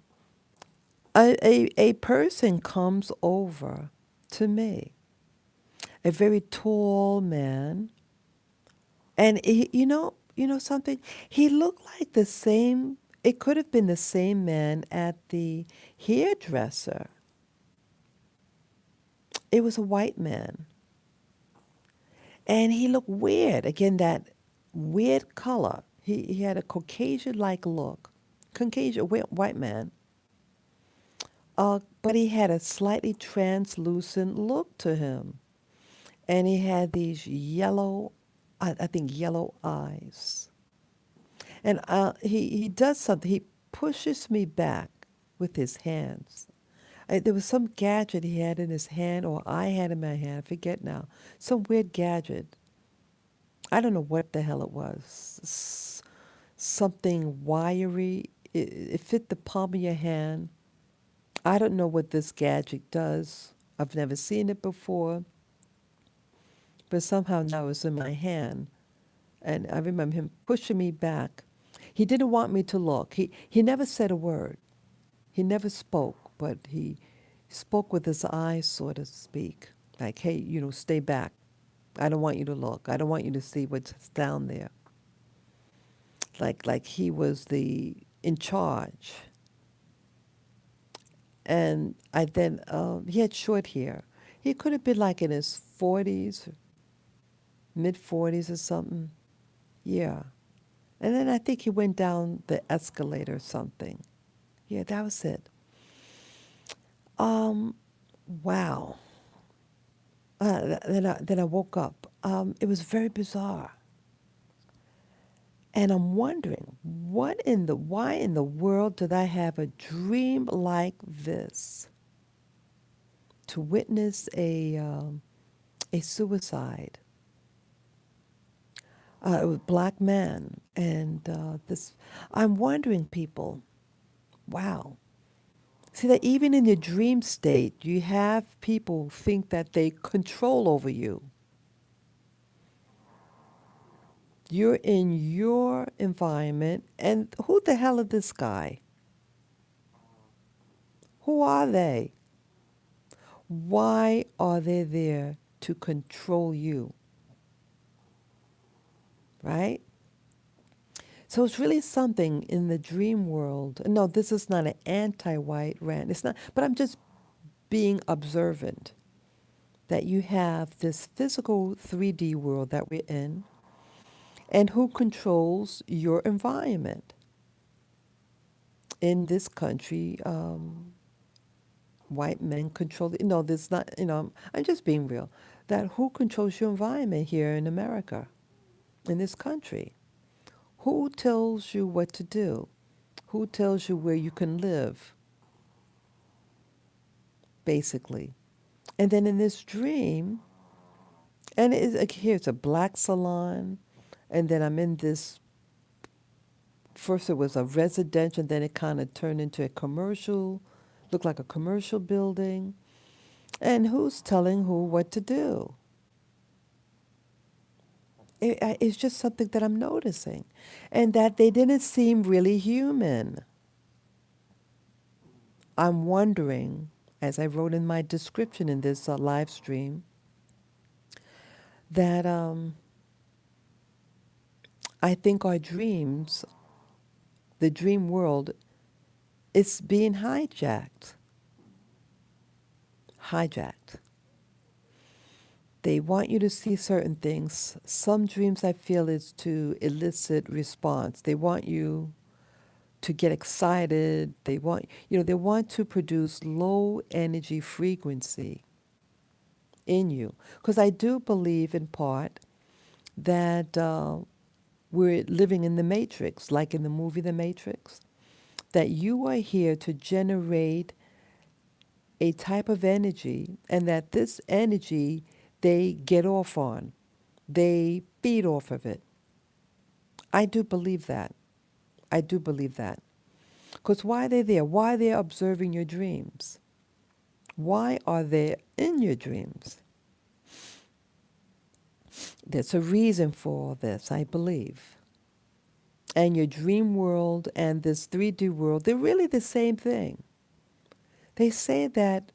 a person comes over to me, a very tall man, and you know something? He looked like the same. It could have been the same man at the hairdresser. It was a white man. And he looked weird. Again, that weird color. He had a Caucasian-like look. Caucasian, white man. But he had a slightly translucent look to him. And he had these yellow, I think yellow eyes. And he does something. He pushes me back with his hands. There was some gadget he had in his hand, or I had in my hand. I forget now. Some weird gadget. I don't know what the hell it was. Something wiry. It fit the palm of your hand. I don't know what this gadget does. I've never seen it before, but somehow now it's in my hand. And I remember him pushing me back. He didn't want me to look. He never said a word. He never spoke, but he spoke with his eyes, so to speak. Like, hey, stay back. I don't want you to look. I don't want you to see what's down there. Like he was the in charge. And I then he had short hair. He could have been like in his 40s, mid 40s or something. Yeah. And then I think he went down the escalator or something. Yeah, that was it. Um, wow. Then I woke up. It was very bizarre. And I'm wondering, why in the world did I have a dream like this? To witness a suicide. It was a black man. And I'm wondering, people, wow. See that even in your dream state, you have people think that they control over you. You're in your environment, and who the hell is this guy? Who are they? Why are they there to control you? Right? So it's really something in the dream world. No, this is not an anti-white rant. It's not, but I'm just being observant that you have this physical 3D world that we're in, and who controls your environment. In this country, white men control. No, there's not. I'm just being real. That who controls your environment here in America, in this country? Who tells you what to do? Who tells you where you can live? Basically, and then in this dream, and here's a black salon, and then I'm in this. First, it was a residential, then it kind of turned into a commercial, looked like a commercial building. And who's telling who what to do? It's just something that I'm noticing. And that they didn't seem really human. I'm wondering, as I wrote in my description in this live stream, that I think our dreams, the dream world, is being hijacked. Hijacked. They want you to see certain things. Some dreams, I feel, is to elicit response. They want you to get excited. They want to produce low energy frequency in you. Because I do believe in part that we're living in the Matrix, like in the movie The Matrix, that you are here to generate a type of energy, and that this energy they get off on. They feed off of it. I do believe that. I do believe that. Because why are they there? Why are they observing your dreams? Why are they in your dreams? There's a reason for all this, I believe. And your dream world and this 3D world, they're really the same thing. They say that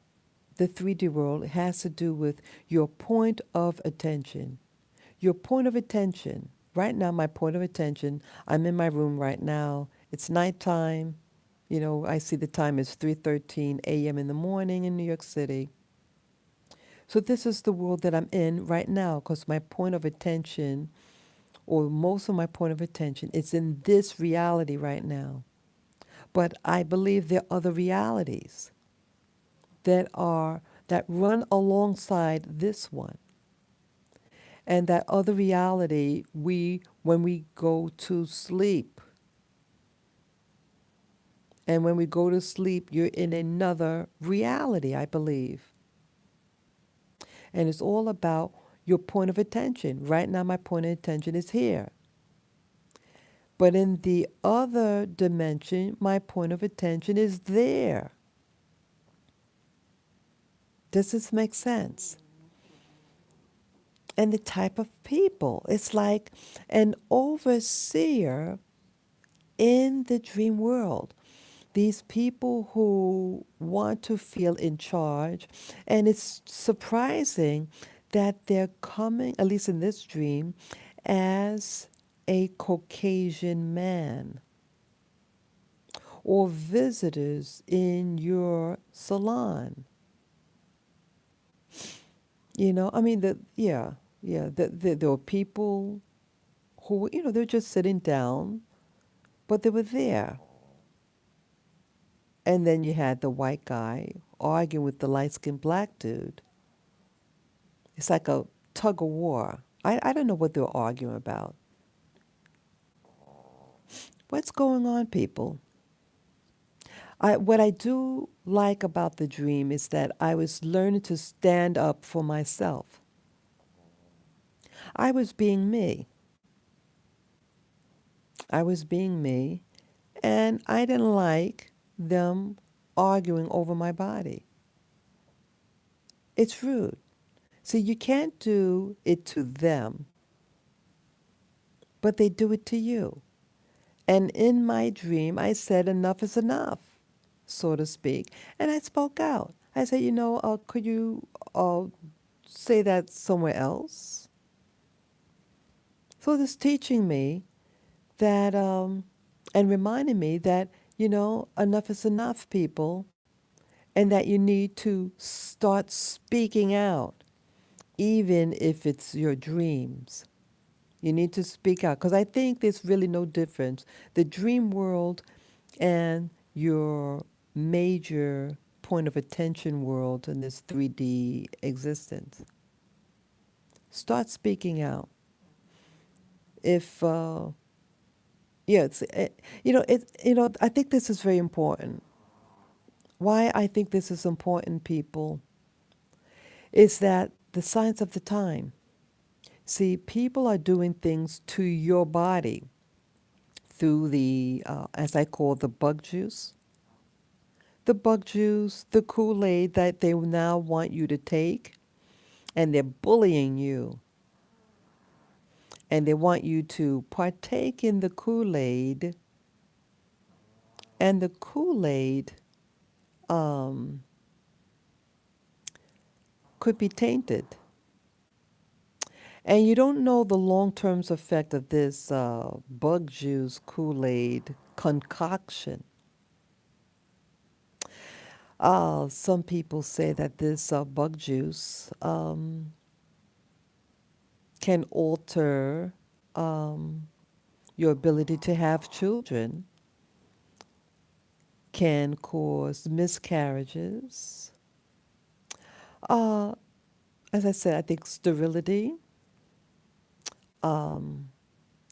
the 3D world has to do with your point of attention. Your point of attention. Right now, my point of attention, I'm in my room right now. It's nighttime. I see the time is 3:13 a.m. in the morning in New York City. So this is the world that I'm in right now because my point of attention, or most of my point of attention, is in this reality right now. But I believe there are other realities that run alongside this one. And that other reality, when we go to sleep, and when we go to sleep, you're in another reality, I believe. And it's all about your point of attention. Right now, my point of attention is here. But in the other dimension, my point of attention is there. Does this make sense? And the type of people. It's like an overseer in the dream world. These people who want to feel in charge. And it's surprising that they're coming, at least in this dream, as a Caucasian man or visitors in your salon. You know, I mean, there were people who, they're just sitting down, but they were there. And then you had the white guy arguing with the light-skinned black dude. It's like a tug of war. I don't know what they were arguing about. What's going on, people? What I do like about the dream is that I was learning to stand up for myself. I was being me. I was being me, and I didn't like them arguing over my body. It's rude. See, you can't do it to them, but they do it to you. And in my dream, I said, enough is enough, so to speak. And I spoke out. I said, could you say that somewhere else? So this teaching me that, and reminding me that, enough is enough, people, and that you need to start speaking out, even if it's your dreams. You need to speak out, because I think there's really no difference. The dream world and your major point of attention world in this 3D existence. Start speaking out. If yeah, I think this is very important. Why I think this is important, people, is that the signs of the time. See, people are doing things to your body through the, as I call the bug juice. The bug juice, the Kool-Aid that they now want you to take, and they're bullying you. And they want you to partake in the Kool-Aid, and the Kool-Aid could be tainted. And you don't know the long-term effect of this bug juice Kool-Aid concoction. Some people say that this bug juice can alter your ability to have children, can cause miscarriages. As I said, I think sterility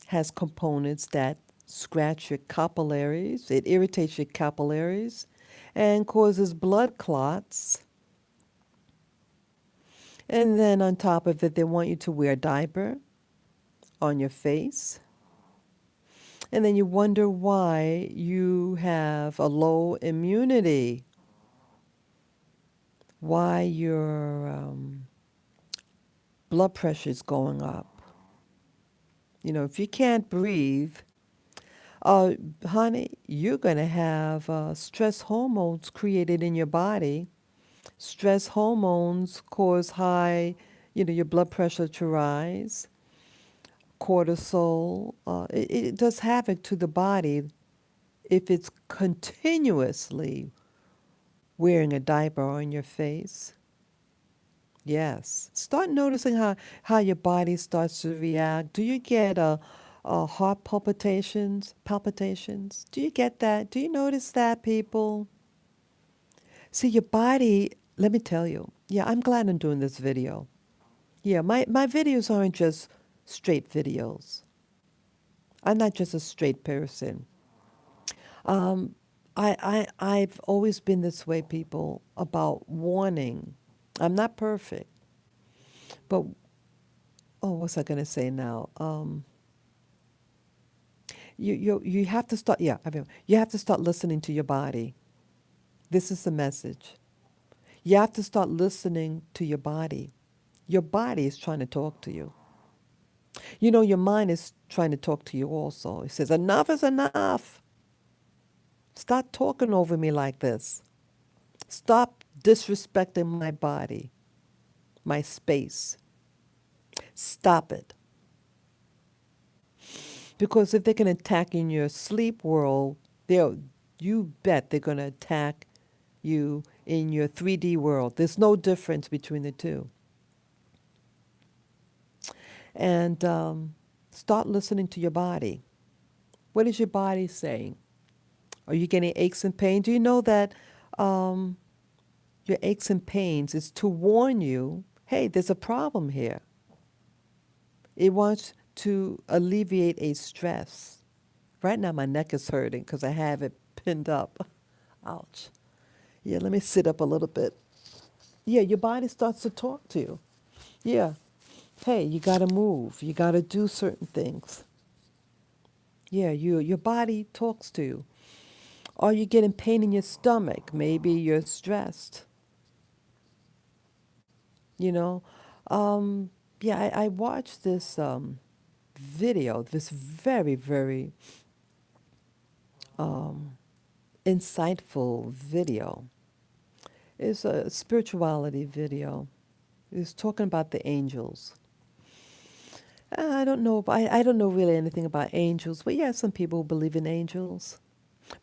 has components that scratch your capillaries. It irritates your capillaries and causes blood clots. And then on top of it, they want you to wear a diaper on your face. And then you wonder why you have a low immunity, why your blood pressure is going up. If you can't breathe, honey, you're going to have stress hormones created in your body. Stress hormones cause high, your blood pressure to rise. Cortisol, it does havoc to the body if it's continuously wearing a diaper on your face. Yes. Start noticing how your body starts to react. Do you get heart palpitations? Palpitations? Do you get that? Do you notice that, people? See, your body, let me tell you. Yeah, I'm glad I'm doing this video. Yeah, my videos aren't just straight videos. I'm not just a straight person. I've always been this way, people, about warning. I'm not perfect, but Oh, what's I gonna say now? You have to start. Yeah, I mean, you have to start listening to your body. This is the message. You have to start listening to your body. Your body is trying to talk to you. You know, your mind is trying to talk to you also. It says, enough is enough. Stop talking over me like this. Stop disrespecting my body, my space. Stop it. Because if they can attack in your sleep world, they'll, you bet they're going to attack you in your 3D world. There's no difference between the two. And start listening to your body. What is your body saying? Are you getting aches and pains? Do you know that um, your aches and pains is to warn you, hey, there's a problem here. It wants to alleviate a stress. Right now, my neck is hurting because I have it pinned up. Ouch. Yeah, let me sit up a little bit. Yeah, your body starts to talk to you. Yeah. Hey, you got to move. You got to do certain things. Yeah, your body talks to you. Are you getting pain in your stomach? Maybe you're stressed. You know, um, yeah, I watched this video, this very, very um, insightful video. It's a spirituality video. It's talking about the angels. I don't know, I don't know really anything about angels, but yeah, some people believe in angels.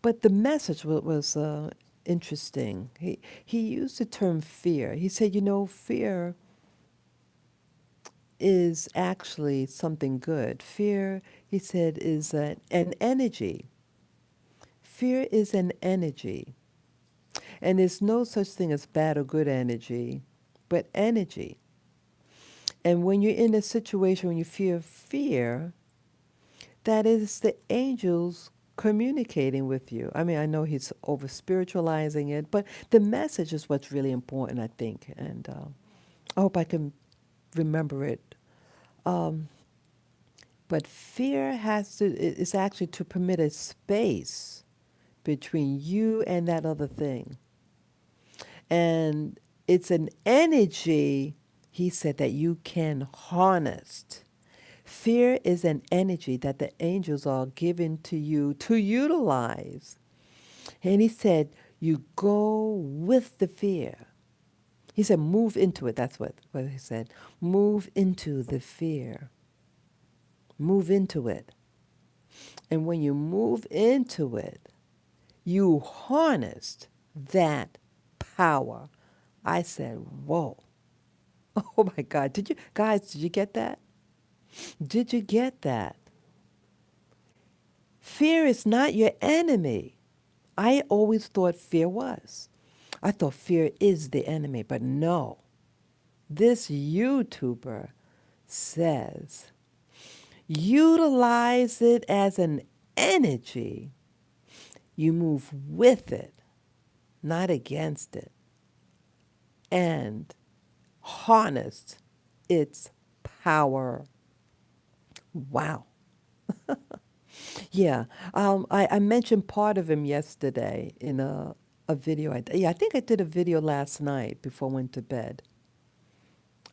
But the message was interesting. He used the term fear. He said, you know, fear is actually something good. Fear, he said, is an energy. Fear is an energy. And there's no such thing as bad or good energy, but energy. And when you're in a situation when you feel fear, that is the angels communicating with you. I mean, I know he's over spiritualizing it, but the message is what's really important, I think. And I hope I can remember it. Um, but fear is actually to permit a space between you and that other thing. And it's an energy, he said, that you can harness. Fear is an energy that the angels are giving to you to utilize. And he said, you go with the fear. He said, move into it. That's what he said. Move into the fear. Move into it. And when you move into it, you harnessed that power. I said, whoa. Oh my God. Did you get that? Did you get that? Fear is not your enemy. I always thought fear was. I thought fear is the enemy, but no. This YouTuber says, utilize it as an energy. You move with it, not against it, and harness its power. Wow. Yeah, I mentioned part of him yesterday in a video. I think I did a video last night before I went to bed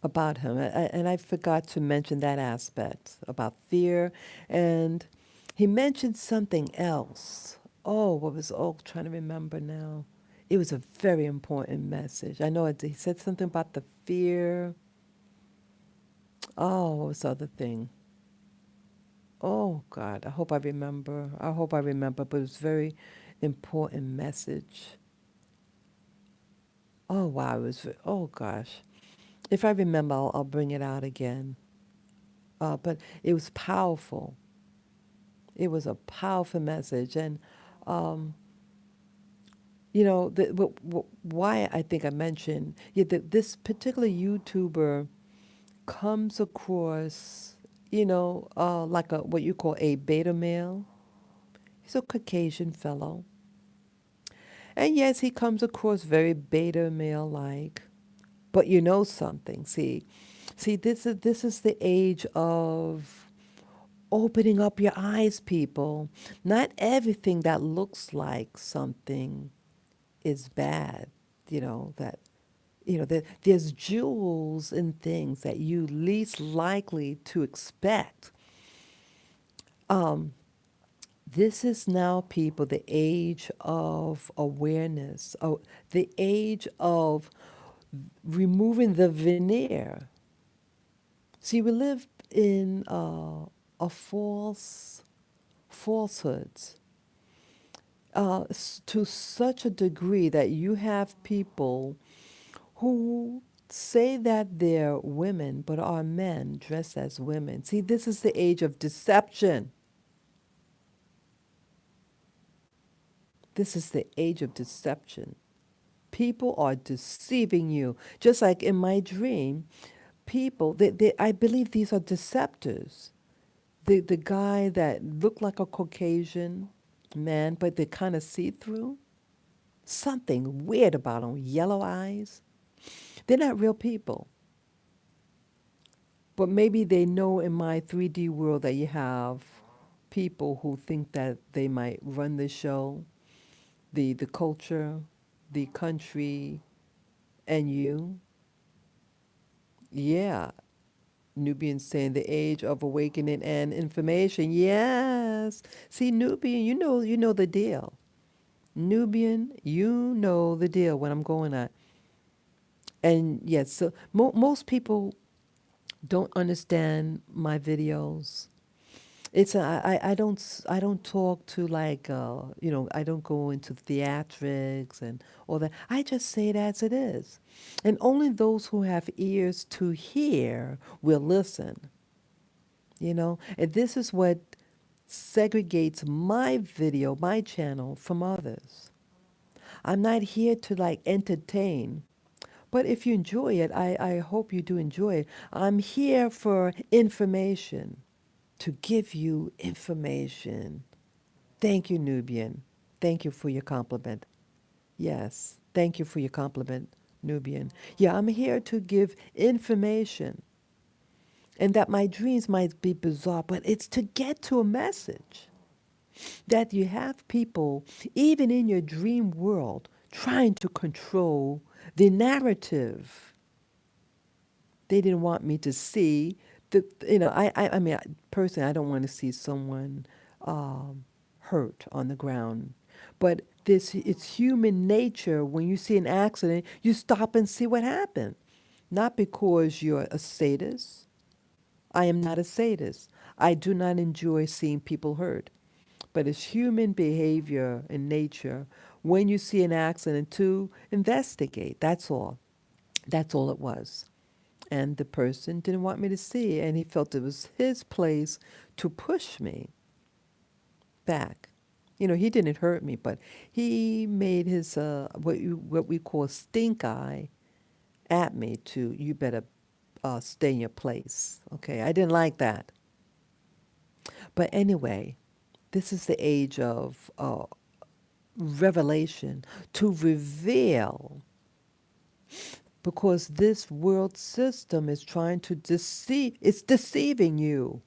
about him, and I forgot to mention that aspect about fear, and he mentioned something else. Oh, what was, oh, trying to remember now. It was a very important message. I know he said something about the fear. Oh, what was the other thing? Oh God, I hope I remember. I hope I remember, but it was very important message. Oh wow, it was. Oh gosh, if I remember, I'll bring it out again. But it was powerful. It was a powerful message, and um, you know, why I think I mentioned, yeah, this particular YouTuber comes across, you know, like a what you call a beta male. He's a Caucasian fellow. And yes, he comes across very beta male like, but you know something. See, See, this is the age of opening up your eyes, people. Not everything that looks like something is bad. That there's jewels in things that you least likely to expect. Um, this is now, people, the age of awareness, the age of removing the veneer. See, we live in a falsehoods to such a degree that you have people who say that they're women but are men dressed as women. See, this is the age of deception. This is the age of deception. People are deceiving you. Just like in my dream, people, I believe these are deceptors. The guy that looked like a Caucasian man, but they kind of see through. Something weird about them, yellow eyes. They're not real people. But maybe they know in my 3D world that you have people who think that they might run the show, the culture, the country, and you. Yeah, Nubian saying the age of awakening and information. Yes. See, Nubian, you know the deal. Nubian, you know the deal when I'm going at. And yes, so most people don't understand my videos. I don't talk to like I don't go into theatrics and all that. I just say it as it is, and only those who have ears to hear will listen. And this is what segregates my video, my channel, from others. I'm not here to like entertain. But if you enjoy it, I hope you do enjoy it. I'm here for information, to give you information. Thank you, Nubian. Thank you for your compliment. Yes, thank you for your compliment, Nubian. Yeah, I'm here to give information. And that my dreams might be bizarre, but it's to get to a message that you have people, even in your dream world, trying to control the narrative. They didn't want me to see I mean, personally, I don't want to see someone hurt on the ground. But it's human nature. When you see an accident, you stop and see what happened. Not because you're a sadist. I am not a sadist. I do not enjoy seeing people hurt. But it's human behavior and nature when you see an accident to investigate. That's all. That's all it was. And the person didn't want me to see, and he felt it was his place to push me back. He didn't hurt me, but he made his what we call stink eye at me to, you better stay in your place. Okay, I didn't like that. But anyway, this is the age of revelation, to reveal, because this world system is trying to deceive. It's deceiving you.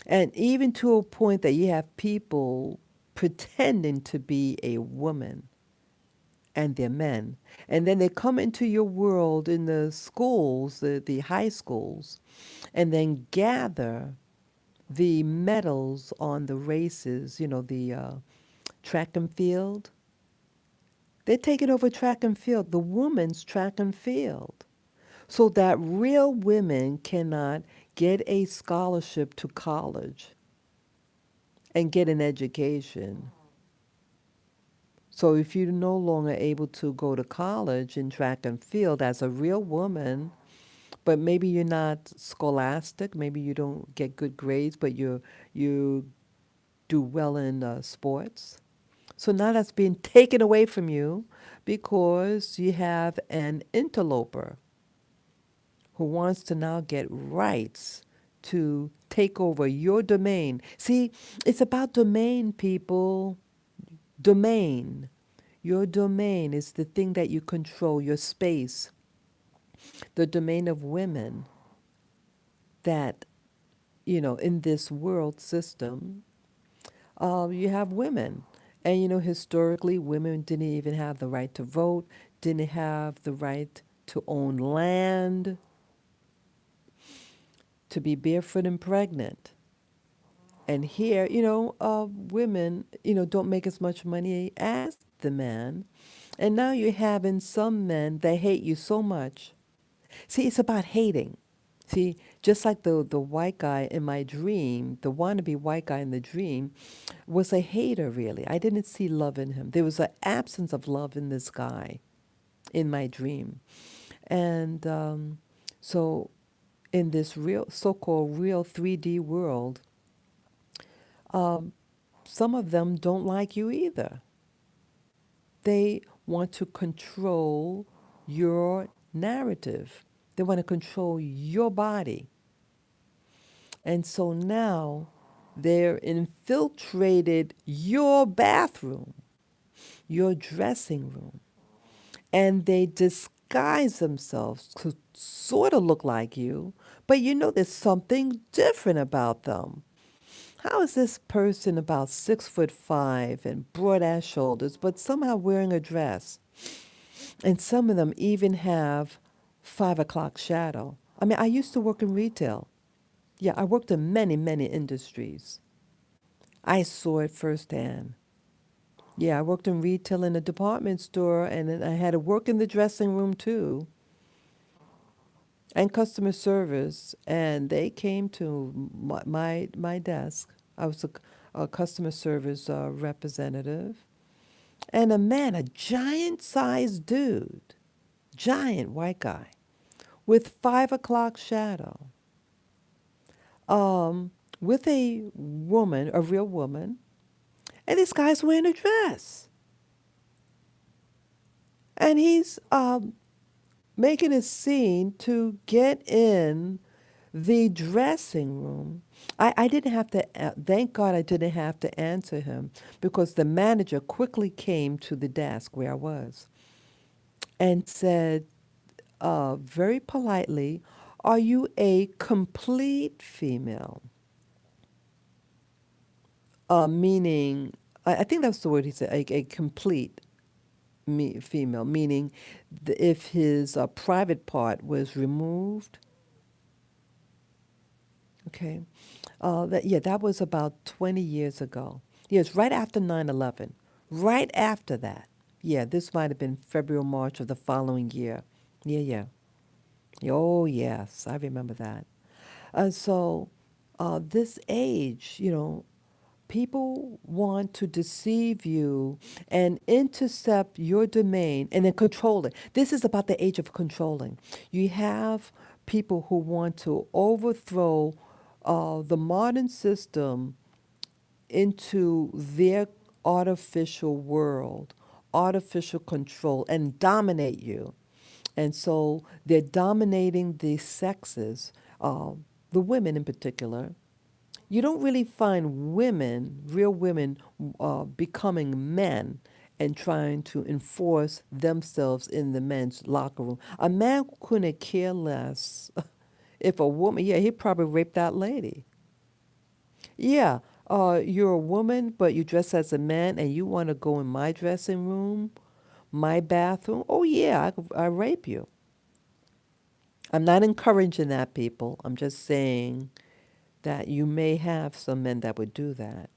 And even to a point that you have people pretending to be a woman and they're men. And then they come into your world in the schools, the high schools, and then gather the medals on the races, the track and field. They're taking over track and field, the women's track and field, so that real women cannot get a scholarship to college and get an education. So if you're no longer able to go to college in track and field as a real woman, but maybe you're not scholastic, maybe you don't get good grades, but you do well in sports. So now that's being taken away from you because you have an interloper who wants to now get rights to take over your domain. See, it's about domain, people. Domain. Your domain is the thing that you control, your space. the domain of women that, in this world system, you have women. And, historically, women didn't even have the right to vote, didn't have the right to own land, to be barefoot and pregnant. And here, women, don't make as much money as the man. And now you're having some men that hate you so much. See, it's about hating. See, just like the white guy in my dream, the wannabe white guy in the dream was a hater, really. I didn't see love in him. There was an absence of love in this guy in my dream. And so, in this real, so called real 3D world, um, some of them don't like you either. They want to control your narrative, they want to control your body. And so now they're infiltrated your bathroom, your dressing room, and they disguise themselves to sort of look like you, but there's something different about them. How is this person about 6'5" and broad ass shoulders, but somehow wearing a dress? And some of them even have 5 o'clock shadow. I mean, I used to work in retail. Yeah, I worked in many, many industries. I saw it firsthand. Yeah, I worked in retail in a department store, and then I had to work in the dressing room too, and customer service. And they came to my desk. I was a customer service representative, and a man, a giant-sized dude, giant white guy, with 5 o'clock shadow, with a woman, a real woman, and this guy's wearing a dress. And he's making a scene to get in the dressing room. I didn't have to, thank God I didn't have to answer him, because the manager quickly came to the desk where I was and said, very politely, "Are you a complete female?" Meaning, I think that's the word he said, a complete female, meaning if his private part was removed. Okay. That was about 20 years ago. Yes, right after 9/11. Right after that. Yeah, this might have been February, March of the following year. Yeah, yeah. Oh, yes, I remember that. So, this age, people want to deceive you and intercept your domain and then control it. This is about the age of controlling. You have people who want to overthrow the modern system into their artificial world, artificial control, and dominate you. And so they're dominating the sexes, the women in particular. You don't really find women, real women, becoming men and trying to enforce themselves in the men's locker room. A man couldn't care less if a woman, yeah, he'd probably rape that lady. Yeah, you're a woman, but you dress as a man and you want to go in my dressing room, my bathroom. Oh, yeah, I rape you. I'm not encouraging that, people. I'm just saying that you may have some men that would do that.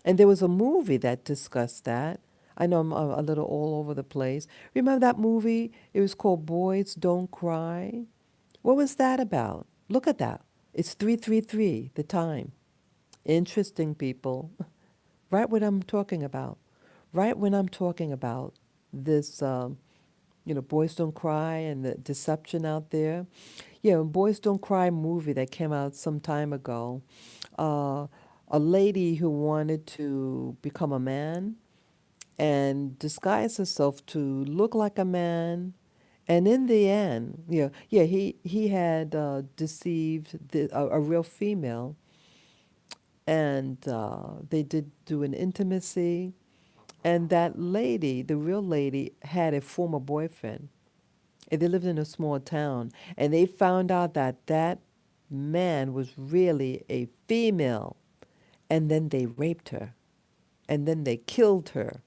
And there was a movie that discussed that. I know I'm a little all over the place. Remember that movie? It was called Boys Don't Cry. What was that about? Look at that. It's 333, the time. Interesting, people. Right what I'm talking about. Right when I'm talking about this, Boys Don't Cry and the deception out there. Yeah, Boys Don't Cry movie that came out some time ago. Uh, a lady who wanted to become a man and disguise herself to look like a man. And in the end, he had deceived a real female, and they did do an intimacy. And that lady, the real lady, had a former boyfriend. and they lived in a small town, and they found out that that man was really a female, and then they raped her, and then they killed her,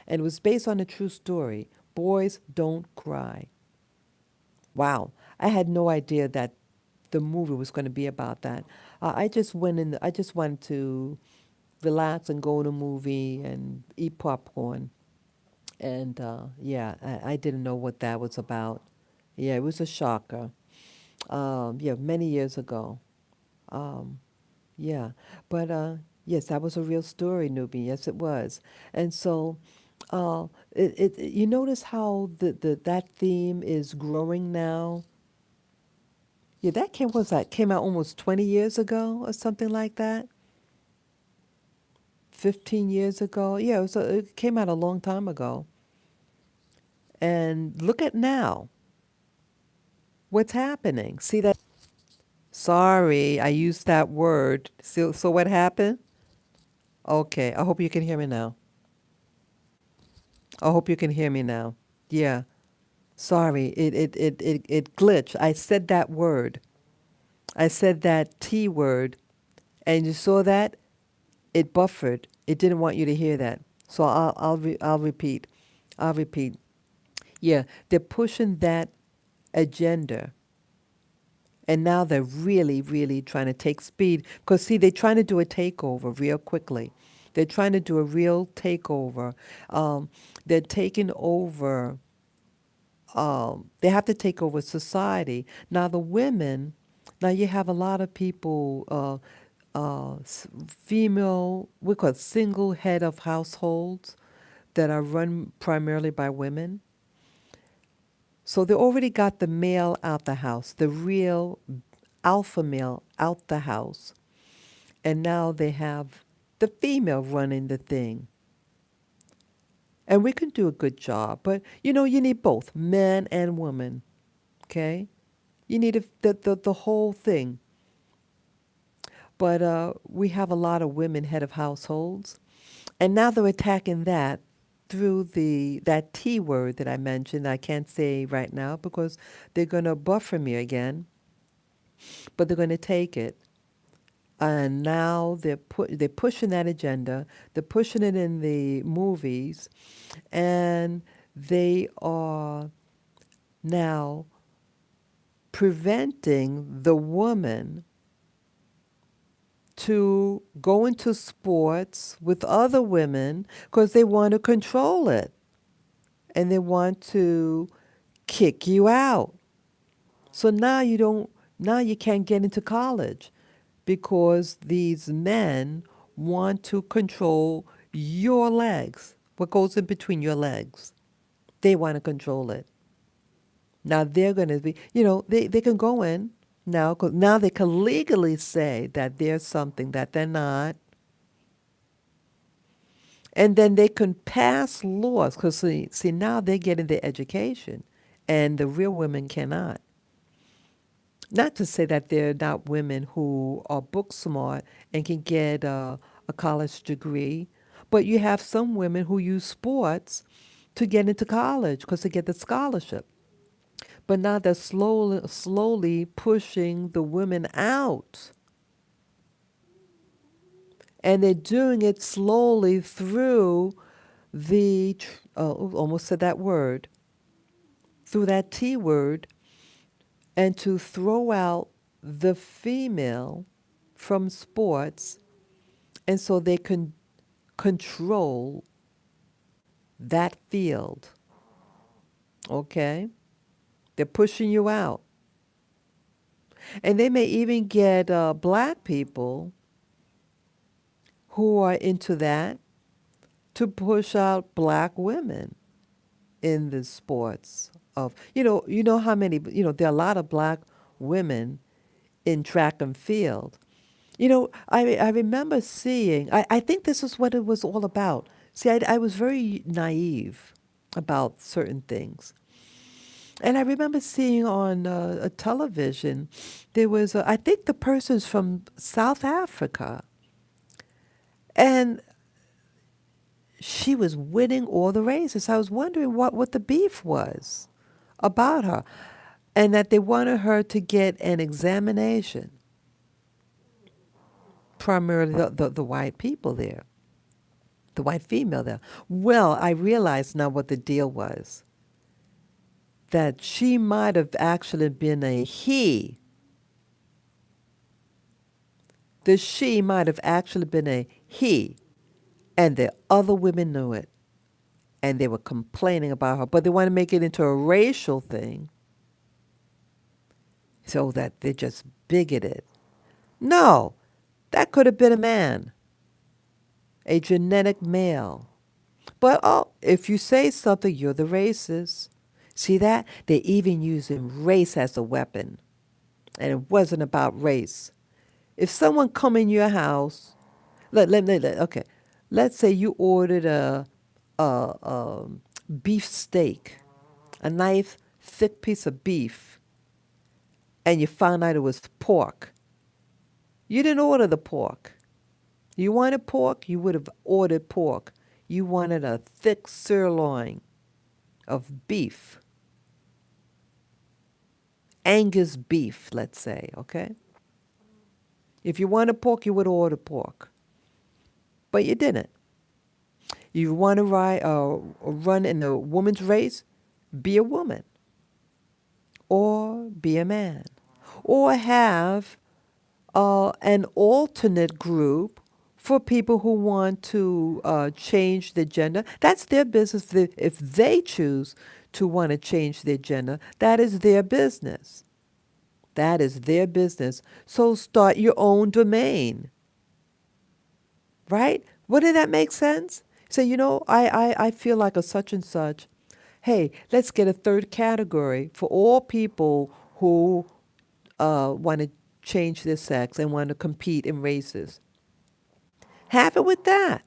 and it was based on a true story. Boys Don't Cry. Wow, I had no idea that the movie was going to be about that. I just went in. I just wanted to relax and go to a movie and eat popcorn. And yeah, I didn't know what that was about. Yeah, it was a shocker. Yeah, many years ago. Um, yeah, but yes, that was a real story, newbie. Yes, it was. And so, you notice how that theme is growing now. Yeah, that came out almost 20 years ago or something like that. 15 years ago. Yeah, it came out a long time ago. And look at now. What's happening? See that? Sorry, I used that word. So what happened? Okay, I hope you can hear me now. I hope you can hear me now. Yeah. Sorry, it glitched. I said that word. I said that T word, and you saw that? It buffered. It didn't want you to hear that. So I'll repeat. I'll repeat. Yeah, they're pushing that agenda. And now they're really, really trying to take speed. Because, see, they're trying to do a takeover real quickly. They're trying to do a real takeover. They're taking over, they have to take over society. Now, the women, now you have a lot of people, female, we call it single head of households that are run primarily by women. So they already got the male out the house, the real alpha male out the house. And now they have the female running the thing. And we can do a good job, but you need both men and women, okay? You need the whole thing. But we have a lot of women head of households, and now they're attacking that through that T word that I mentioned. I can't say right now because they're going to buffer me again, but they're going to take it. And now they're pushing that agenda. They're pushing it in the movies, and they are now preventing the woman to go into sports with other women because they want to control it and they want to kick you out. So now you can't get into college because these men want to control your legs, what goes in between your legs. They want to control it. Now they're going to be, they can go in now, 'cause now they can legally say that they're something that they're not. And then they can pass laws, because see, now they're getting their education, and the real women cannot. Not to say that there are not women who are book smart and can get a college degree, but you have some women who use sports to get into college because they get the scholarship. But now they're slowly pushing the women out. And they're doing it slowly through almost said that word, through that T word, and to throw out the female from sports, and so they can control that field. Okay? They're pushing you out. And they may even get black people who are into that to push out black women in the sports of, how many, there are a lot of black women in track and field. I remember seeing, I think this is what it was all about. See, I was very naive about certain things. And I remember seeing on a television, there was, I think the person's from South Africa, and she was winning all the races. I was wondering what the beef was. about her, and that they wanted her to get an examination, primarily the white people there, the white female there. Well, I realize now what the deal was, that she might have actually been a he. The she might have actually been a he, and the other women knew it, and they were complaining about her, but they want to make it into a racial thing so that they're just bigoted. No, that could have been a man, a genetic male. But oh, if you say something, you're the racist. See that? They're even using race as a weapon. And it wasn't about race. If someone come in your house, okay, let's say you ordered a beef steak, a nice thick piece of beef, and you found out it was pork. You didn't order the pork. You wanted pork, you would have ordered pork. You wanted a thick sirloin of beef, Angus beef, let's say, okay? If you wanted pork, you would order pork, but you didn't. You want to run in a woman's race, be a woman, or be a man, or have an alternate group for people who want to change their gender. That's their business. If they choose to want to change their gender, that is their business. That is their business. So start your own domain, right? Wouldn't that make sense? Say, I feel like a such and such. Hey, let's get a third category for all people who want to change their sex and want to compete in races. Have it with that.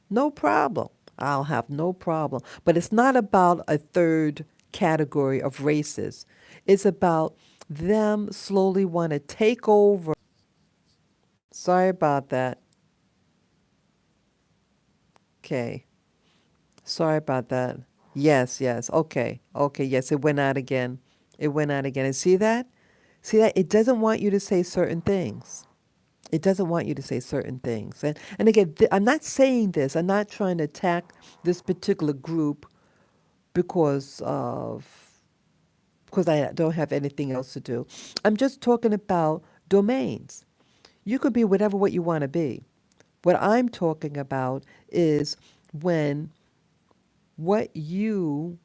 No problem. I'll have no problem. But it's not about a third category of races. It's about them slowly want to take over. Sorry about that. Okay. Sorry about that. Yes, yes. Okay. Okay. Yes, it went out again. It went out again. And see that? See that? It doesn't want you to say certain things. It doesn't want you to say certain things. And again, I'm not saying this. I'm not trying to attack this particular group because of because I don't have anything else to do. I'm just talking about domains. You could be whatever what you want to be. What I'm talking about is when what you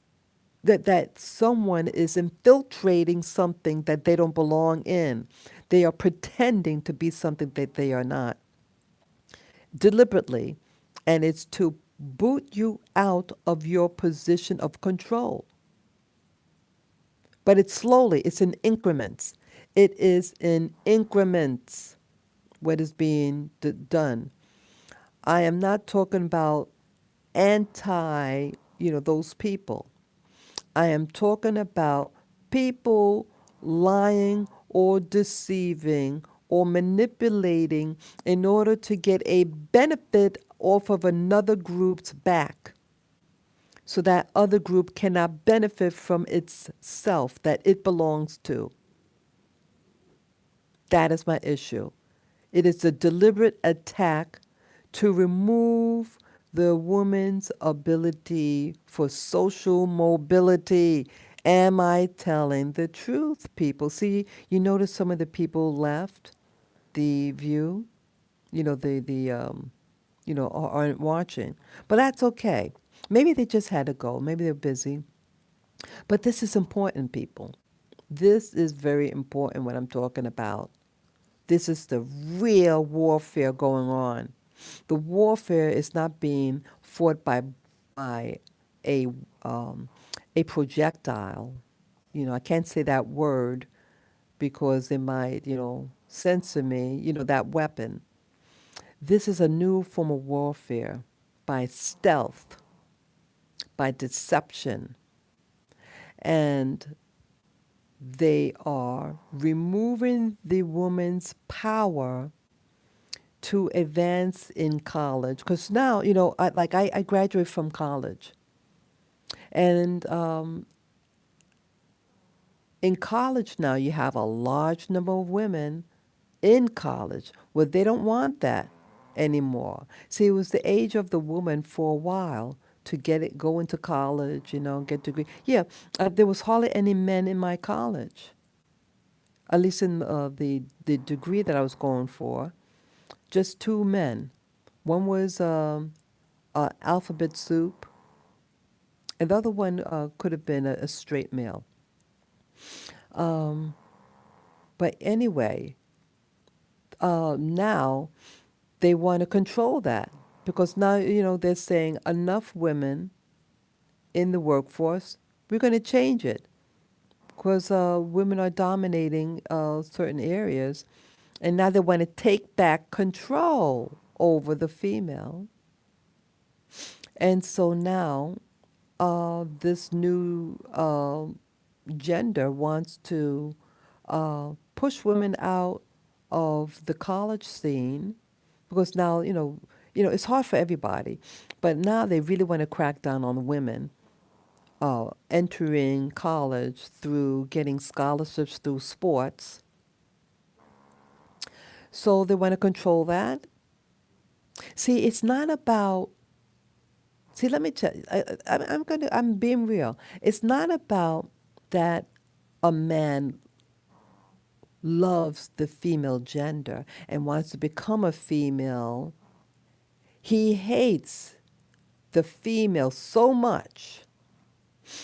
that someone is infiltrating something that they don't belong in. They are pretending to be something that they are not deliberately, and it's to boot you out of your position of control. But it's slowly, it's in increments. It is in increments what is being done. I am not talking about anti, those people. I am talking about people lying or deceiving or manipulating in order to get a benefit off of another group's back so that other group cannot benefit from its self that it belongs to. That is my issue. It is a deliberate attack to remove the woman's ability for social mobility. Am I telling the truth, people? See, you notice some of the people left the view, aren't watching. But that's okay. Maybe they just had to go. Maybe they're busy. But this is important, people. This is very important what I'm talking about. This is the real warfare going on. The warfare is not being fought by a a projectile. I can't say that word because it might, censor me, that weapon. This is a new form of warfare by stealth, by deception. And they are removing the woman's power to advance in college. Because now, I graduated from college. And In college now, you have a large number of women in college. Well, they don't want that anymore. See, it was the age of the woman for a while to get it, go into college, get degree. Yeah, there was hardly any men in my college, at least in the degree that I was going for. Just two men. One was alphabet soup, and the other one could have been a straight male. Um, but anyway, now they want to control that because now they're saying enough women in the workforce. We're going to change it because women are dominating certain areas, and now they want to take back control over the female. And so now this new gender wants to push women out of the college scene because now it's hard for everybody, but now they really want to crack down on women entering college through getting scholarships through sports. So they want to control that. See, it's not about. See, let me tell you. I'm being real. It's not about that a man loves the female gender and wants to become a female. He hates the female so much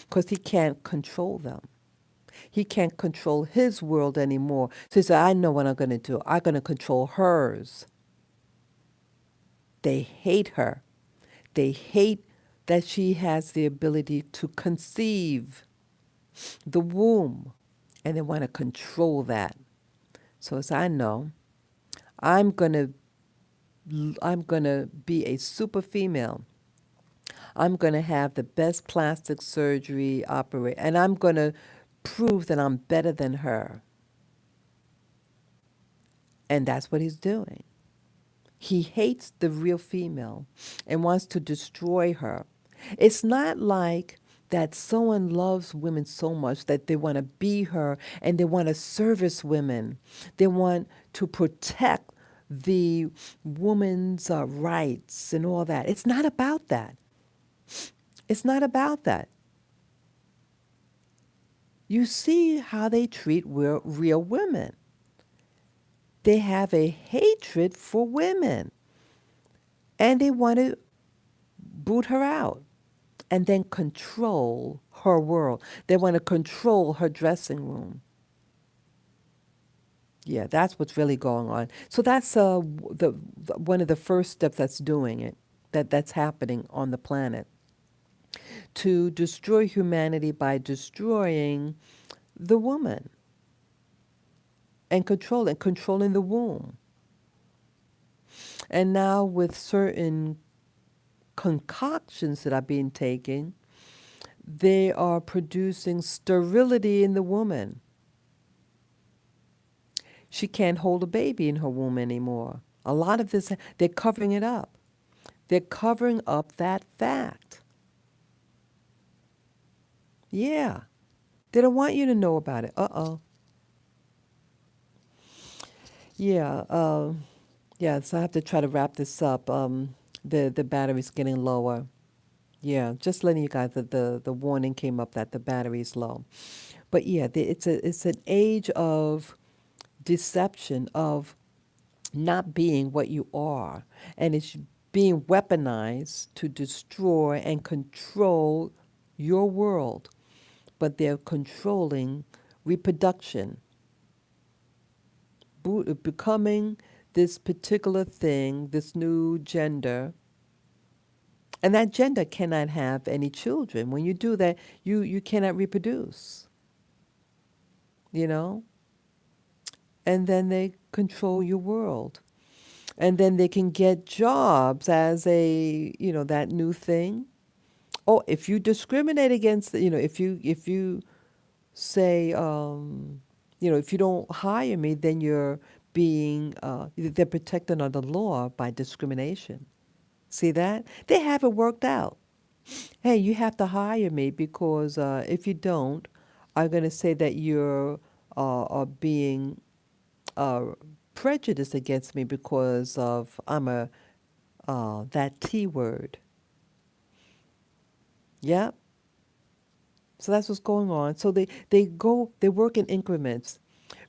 because he can't control them. He can't control his world anymore. So he said, I know what I'm going to do. I'm going to control hers. They hate her. They hate that she has the ability to conceive the womb, and they want to control that. So as I know, I'm going to I'm going to be a super female. I'm going to have the best plastic surgery operate, and I'm going to prove that I'm better than her. And that's what he's doing. He hates the real female and wants to destroy her. It's not like that someone loves women so much that they want to be her and they want to service women. They want to protect the woman's rights and all that. It's not about that. It's not about that. You see how they treat real women. They have a hatred for women and they want to boot her out and then control her world. They want to control her dressing room. Yeah, that's what's really going on. So that's the one of the first steps that's doing it, that's happening on the planet. To destroy humanity by destroying the woman and controlling the womb. And now with certain concoctions that are being taken, they are producing sterility in the woman. She can't hold a baby in her womb anymore. A lot of this, they're covering it up. They're covering up that fact. Yeah. They don't want you to know about it. Uh-oh. Yeah. Yeah, so I have to try to wrap this up. The battery's getting lower. Yeah, just letting you guys that the warning came up that the battery's low. But yeah, it's an age of deception, of not being what you are, and it's being weaponized to destroy and control your world. But they're controlling reproduction, becoming this particular thing, this new gender. And that gender cannot have any children. When you do that, you cannot reproduce, you know? And then they control your world. And then they can get jobs as that new thing. Oh, if you discriminate against, if you say, if you don't hire me, then you're they're protected under law by discrimination. See that? They have it worked out. Hey, you have to hire me because if you don't, are going to say that you're are being uh, prejudiced against me because of I'm a that T word. Yeah. So that's what's going on. So they work in increments.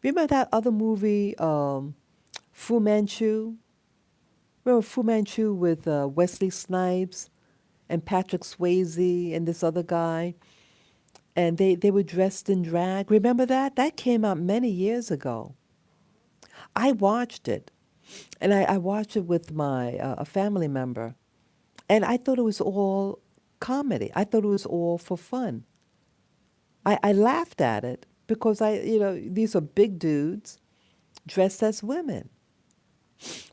Remember that other movie, Fu Manchu? Remember Fu Manchu with Wesley Snipes and Patrick Swayze and this other guy? And they were dressed in drag. Remember that? That came out many years ago. I watched it, and I watched it with my a family member, and I thought it was all comedy. I thought it was all for fun. I laughed at it because these are big dudes dressed as women.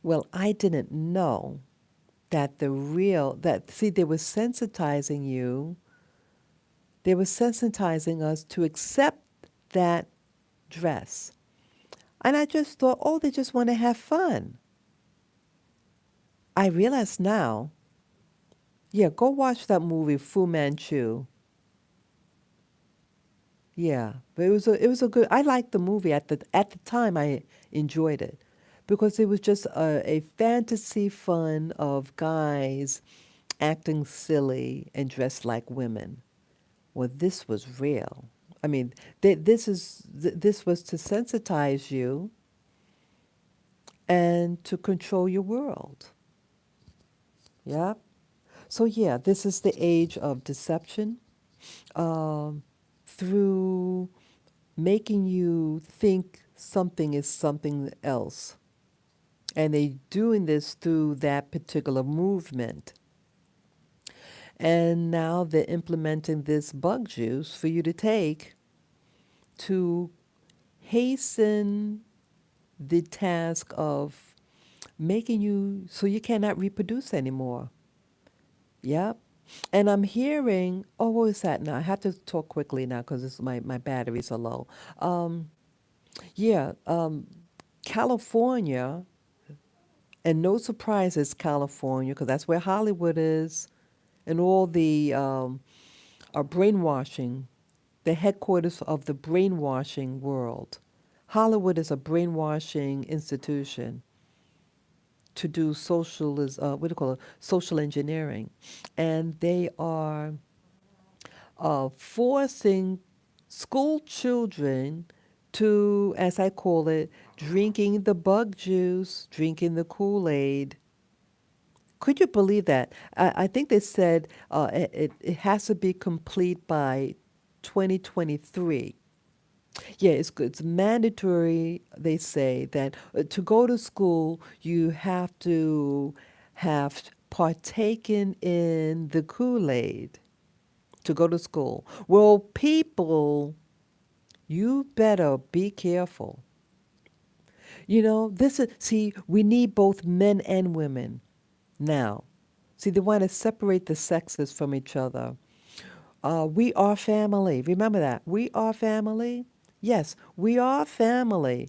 Well, I didn't know that see, they were sensitizing you, they were sensitizing us to accept that dress. And I just thought, oh, they just want to have fun. I realize now, yeah, go watch that movie, Fu Manchu. Yeah, but it was a good. I liked the movie at the time. I enjoyed it because it was just a fantasy fun of guys acting silly and dressed like women. Well, this was real. I mean, this was to sensitize you and to control your world. Yeah. So yeah, this is the age of deception, um, through making you think something is something else. And they doing this through that particular movement. And now they're implementing this bug juice for you to take to hasten the task of making you so you cannot reproduce anymore. Yep. And I'm hearing, oh, what is that now? I have to talk quickly now because my batteries are low. Um, yeah, California, and no surprises, California, because that's where Hollywood is, and all the brainwashing, the headquarters of the brainwashing world. Hollywood is a brainwashing institution to do what do you call it, social engineering, and they are forcing school children to, as I call it, drinking the bug juice, drinking the Kool-Aid. Could you believe that? I think they said it has to be complete by 2023. Yeah, it's mandatory. They say that to go to school, you have to have partaken in the Kool-Aid to go to school. Well, people, you better be careful. See, we need both men and women now. See, they want to separate the sexes from each other. We are family. Remember that. We are family. Yes, we are family.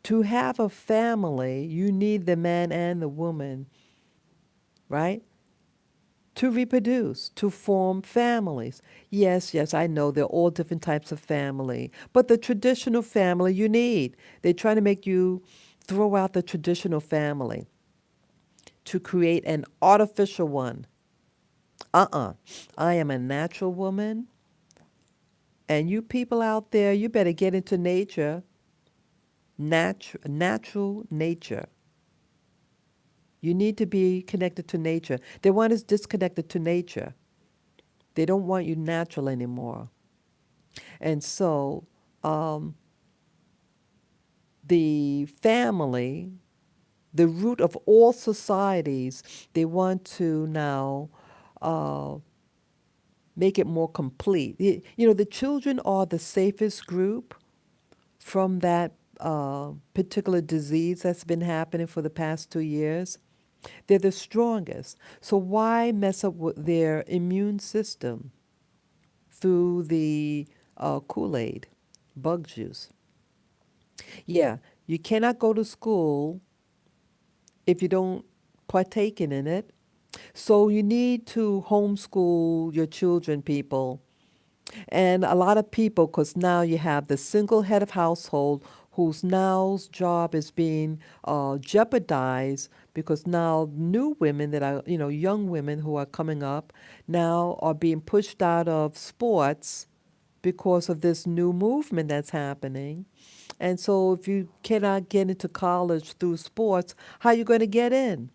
To have a family, you need the man and the woman, right? To reproduce, to form families. Yes, yes, I know there are all different types of family, but the traditional family you need. They're trying to make you throw out the traditional family to create an artificial one. Uh-uh. I am a natural woman, and you people out there, you better get into nature, natural nature. You need to be connected to nature. They want us disconnected to nature. They don't want you natural anymore. And so um, the family, the root of all societies, they want to now uh, make it more complete. The children are the safest group from that particular disease that's been happening for the past 2 years. They're the strongest. So why mess up with their immune system through the Kool-Aid, bug juice? Yeah, you cannot go to school if you don't partake in it. So you need to homeschool your children, people. And a lot of people, because now you have the single head of household whose now's job is being jeopardized because now new women that are, young women who are coming up now are being pushed out of sports because of this new movement that's happening. And so if you cannot get into college through sports, how are you going to get in?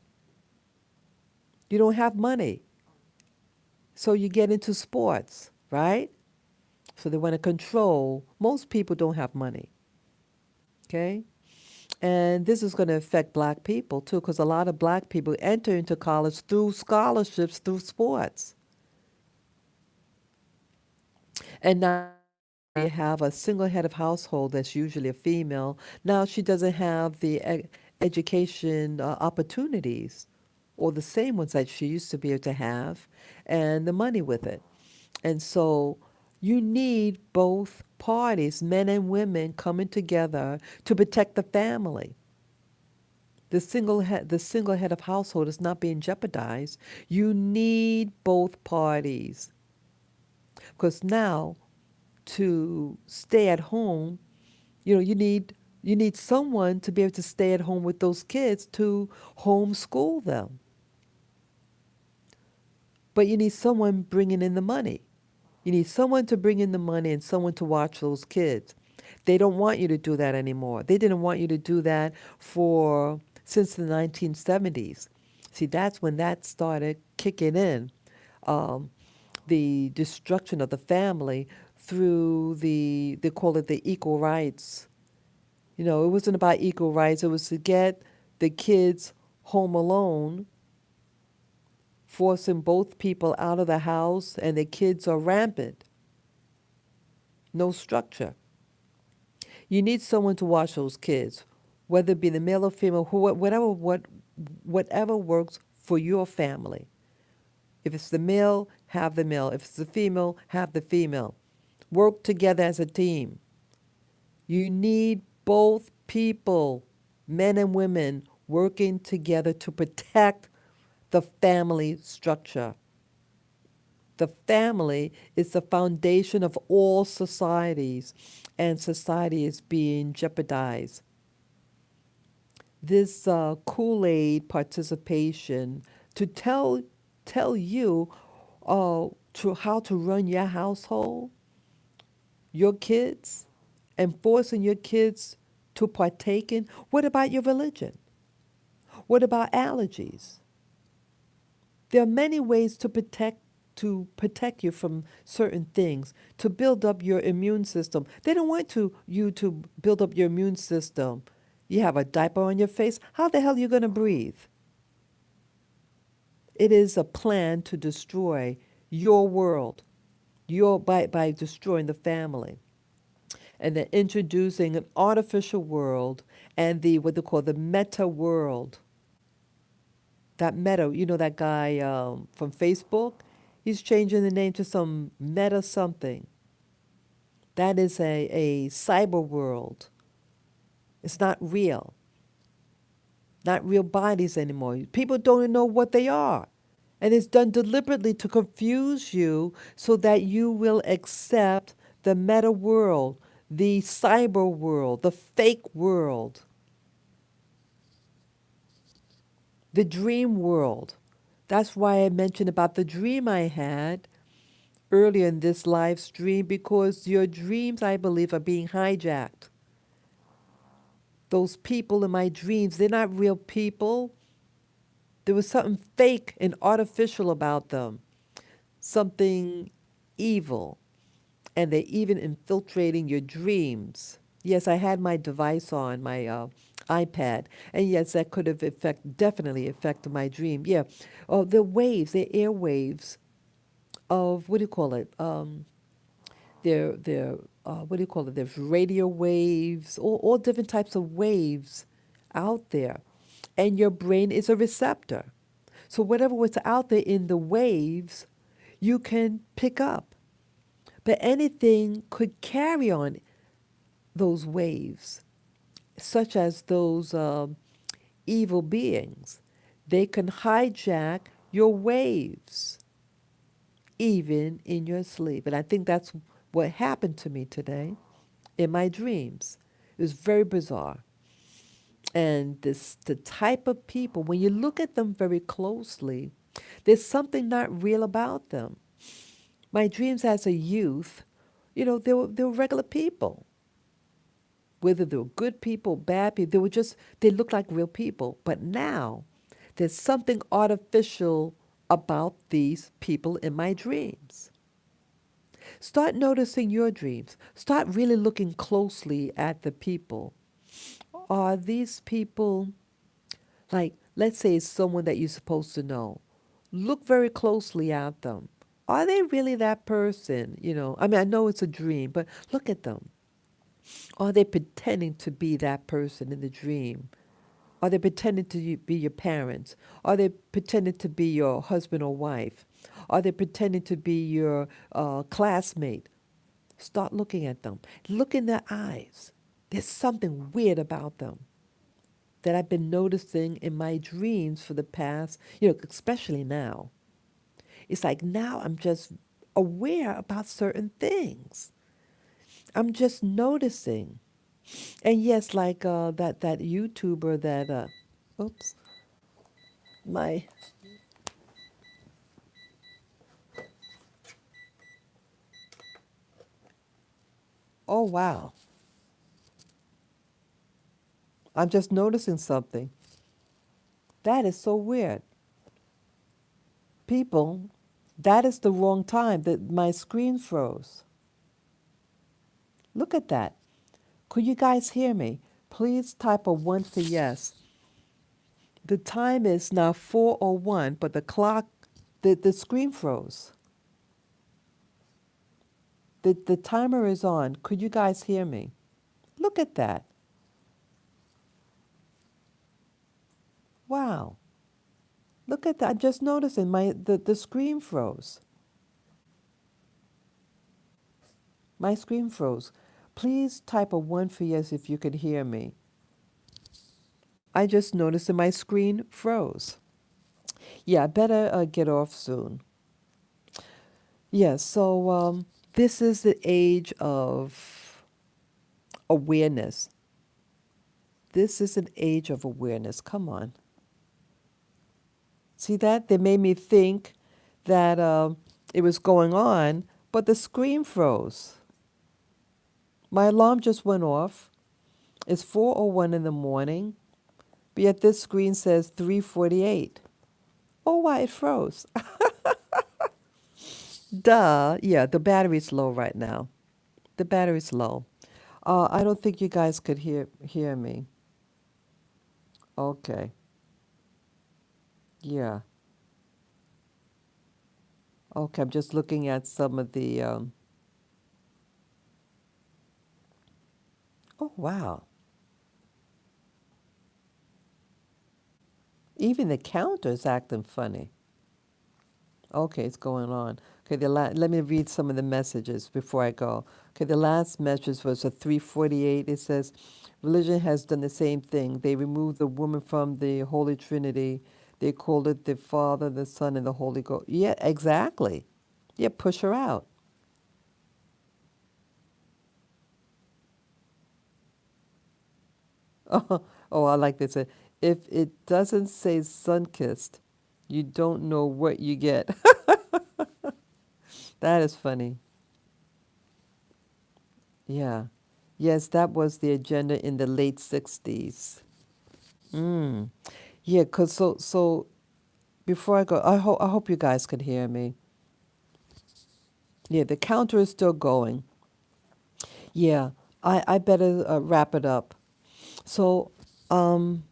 You don't have money. So you get into sports, right? So they want to control. Most people don't have money, okay? And this is going to affect black people too, because a lot of black people enter into college through scholarships, through sports. And now you have a single head of household that's usually a female. Now she doesn't have the education opportunities or the same ones that she used to be able to have and the money with it. And so you need both parties, men and women, coming together to protect the family. The single head of household is not being jeopardized. You need both parties because now to stay at home, you need someone to be able to stay at home with those kids to homeschool them. But you need someone bringing in the money. You need someone to bring in the money and someone to watch those kids. They don't want you to do that anymore. They didn't want you to do that for since the 1970s. See, that's when that started kicking in. Um, the destruction of the family through they call it the equal rights. It wasn't about equal rights. It was to get the kids home alone, forcing both people out of the house, and the kids are rampant. No structure. You need someone to watch those kids, whether it be the male or female, whatever works for your family. If it's the male, have the male. If it's the female, have the female. Work together as a team. You need both people, men and women, working together to protect the family structure. The family is the foundation of all societies, and society is being jeopardized. This Kool-Aid participation to tell you how to run your household, your kids, and forcing your kids to partake in. What about your religion? What about allergies? There are many ways to protect you from certain things, to build up your immune system. They don't want you to build up your immune system. You have a diaper on your face. How the hell are you going to breathe? It is a plan to destroy your world, by destroying the family. And they're introducing an artificial world and the what they call the meta world. That Meta, that guy from Facebook, he's changing the name to some Meta something. That is a cyber world. It's not real bodies anymore. People don't even know what they are. And it's done deliberately to confuse you so that you will accept the meta world, the cyber world, the fake world, the dream world. That's why I mentioned about the dream I had earlier in this live stream, because your dreams, I believe, are being hijacked. Those people in my dreams, they're not real people. There was something fake and artificial about them, something evil, and they're even infiltrating your dreams. Yes, I had my device on, my iPad, and yes, that could have definitely affected my dream. Yeah, oh, the waves, the air waves of what do you call it? They're what do you call it? There's radio waves, all different types of waves out there, and your brain is a receptor. So whatever was out there in the waves, you can pick up. But anything could carry on those waves, such as those evil beings. They can hijack your waves even in your sleep. And I think that's what happened to me today in my dreams. It was very bizarre. And this the type of people, when you look at them very closely, there's something not real about them. My dreams as a youth, they were regular people. Whether they were good people, bad people, they looked like real people. But now, there's something artificial about these people in my dreams. Start noticing your dreams. Start really looking closely at the people. Are these people, like, let's say it's someone that you're supposed to know? Look very closely at them. Are they really that person? I mean, I know it's a dream, but look at them. Are they pretending to be that person in the dream? Are they pretending to be your parents? Are they pretending to be your husband or wife? Are they pretending to be your classmate? Start looking at them. Look in their eyes. There's something weird about them that I've been noticing in my dreams for the past, especially now. It's like now I'm just aware about certain things. I'm just noticing. And yes, like that YouTuber that oops, my oh wow. I'm just noticing something. That is so weird. People, that is the wrong time that my screen froze. Look at that. Could you guys hear me? Please type a 1 for yes. The time is now 4:01, but the screen froze. The timer is on. Could you guys hear me? Look at that. Wow. Look at that. I'm just noticing the screen froze. My screen froze. Please type a 1 for yes if you could hear me. I just noticed that my screen froze. Yeah, I better get off soon. Yes, so this is the age of awareness. This is an age of awareness. Come on. See that? They made me think that it was going on, but the screen froze. My alarm just went off. It's 4:01 in the morning, but yet this screen says 3:48. Oh, why it froze? Duh. Yeah, the battery's low right now. The battery's low. I don't think you guys could hear me. Okay. Yeah. Okay, I'm just looking at some of the. Oh wow. Even the counter's acting funny. Okay, it's going on. Okay, let me read some of the messages before I go. Okay, the last message was a 3:48. It says, religion has done the same thing. They removed the woman from the Holy Trinity. They called it the Father, the Son, and the Holy Ghost. Yeah, exactly. Yeah, push her out. Oh, I like this. If it doesn't say sun-kissed, you don't know what you get. That is funny. Yeah. Yes, that was the agenda in the late 60s. Mm. Yeah, 'cause so before I go, I hope you guys could hear me. Yeah, the counter is still going. Yeah, I better wrap it up. So, um,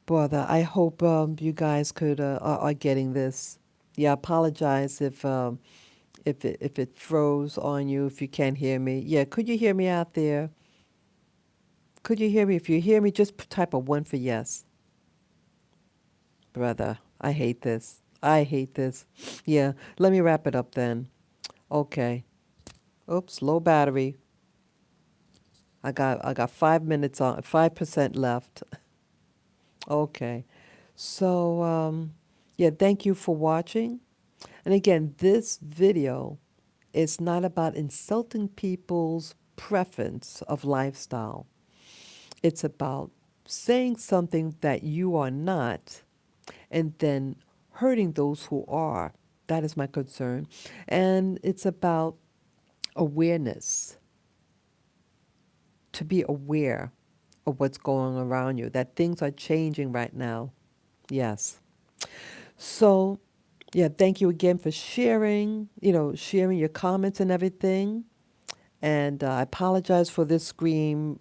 brother, I hope you guys are getting this. Yeah, I apologize if it froze on you, if you can't hear me. Yeah, could you hear me out there? Could you hear me? If you hear me, just type a 1 for yes. Brother, I hate this. I hate this. Yeah, let me wrap it up then. Okay. Oops, low battery. I got 5 minutes on, 5% left. Okay. So yeah, thank you for watching. And again, this video is not about insulting people's preference of lifestyle. It's about saying something that you are not and then hurting those who are. That is my concern. And it's about awareness, to be aware of what's going around you, that things are changing right now. Yes. So, yeah, thank you again for sharing, sharing your comments and everything. And I apologize for this screen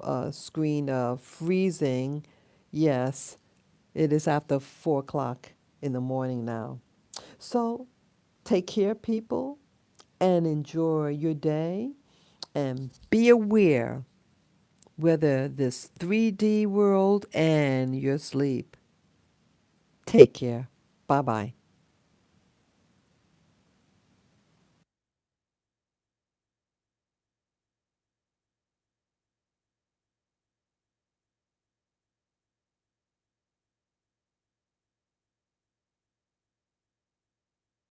freezing. Yes, it is after 4 o'clock in the morning now. So take care, people, and enjoy your day. And be aware whether this 3D world and your sleep. Take care. Bye bye.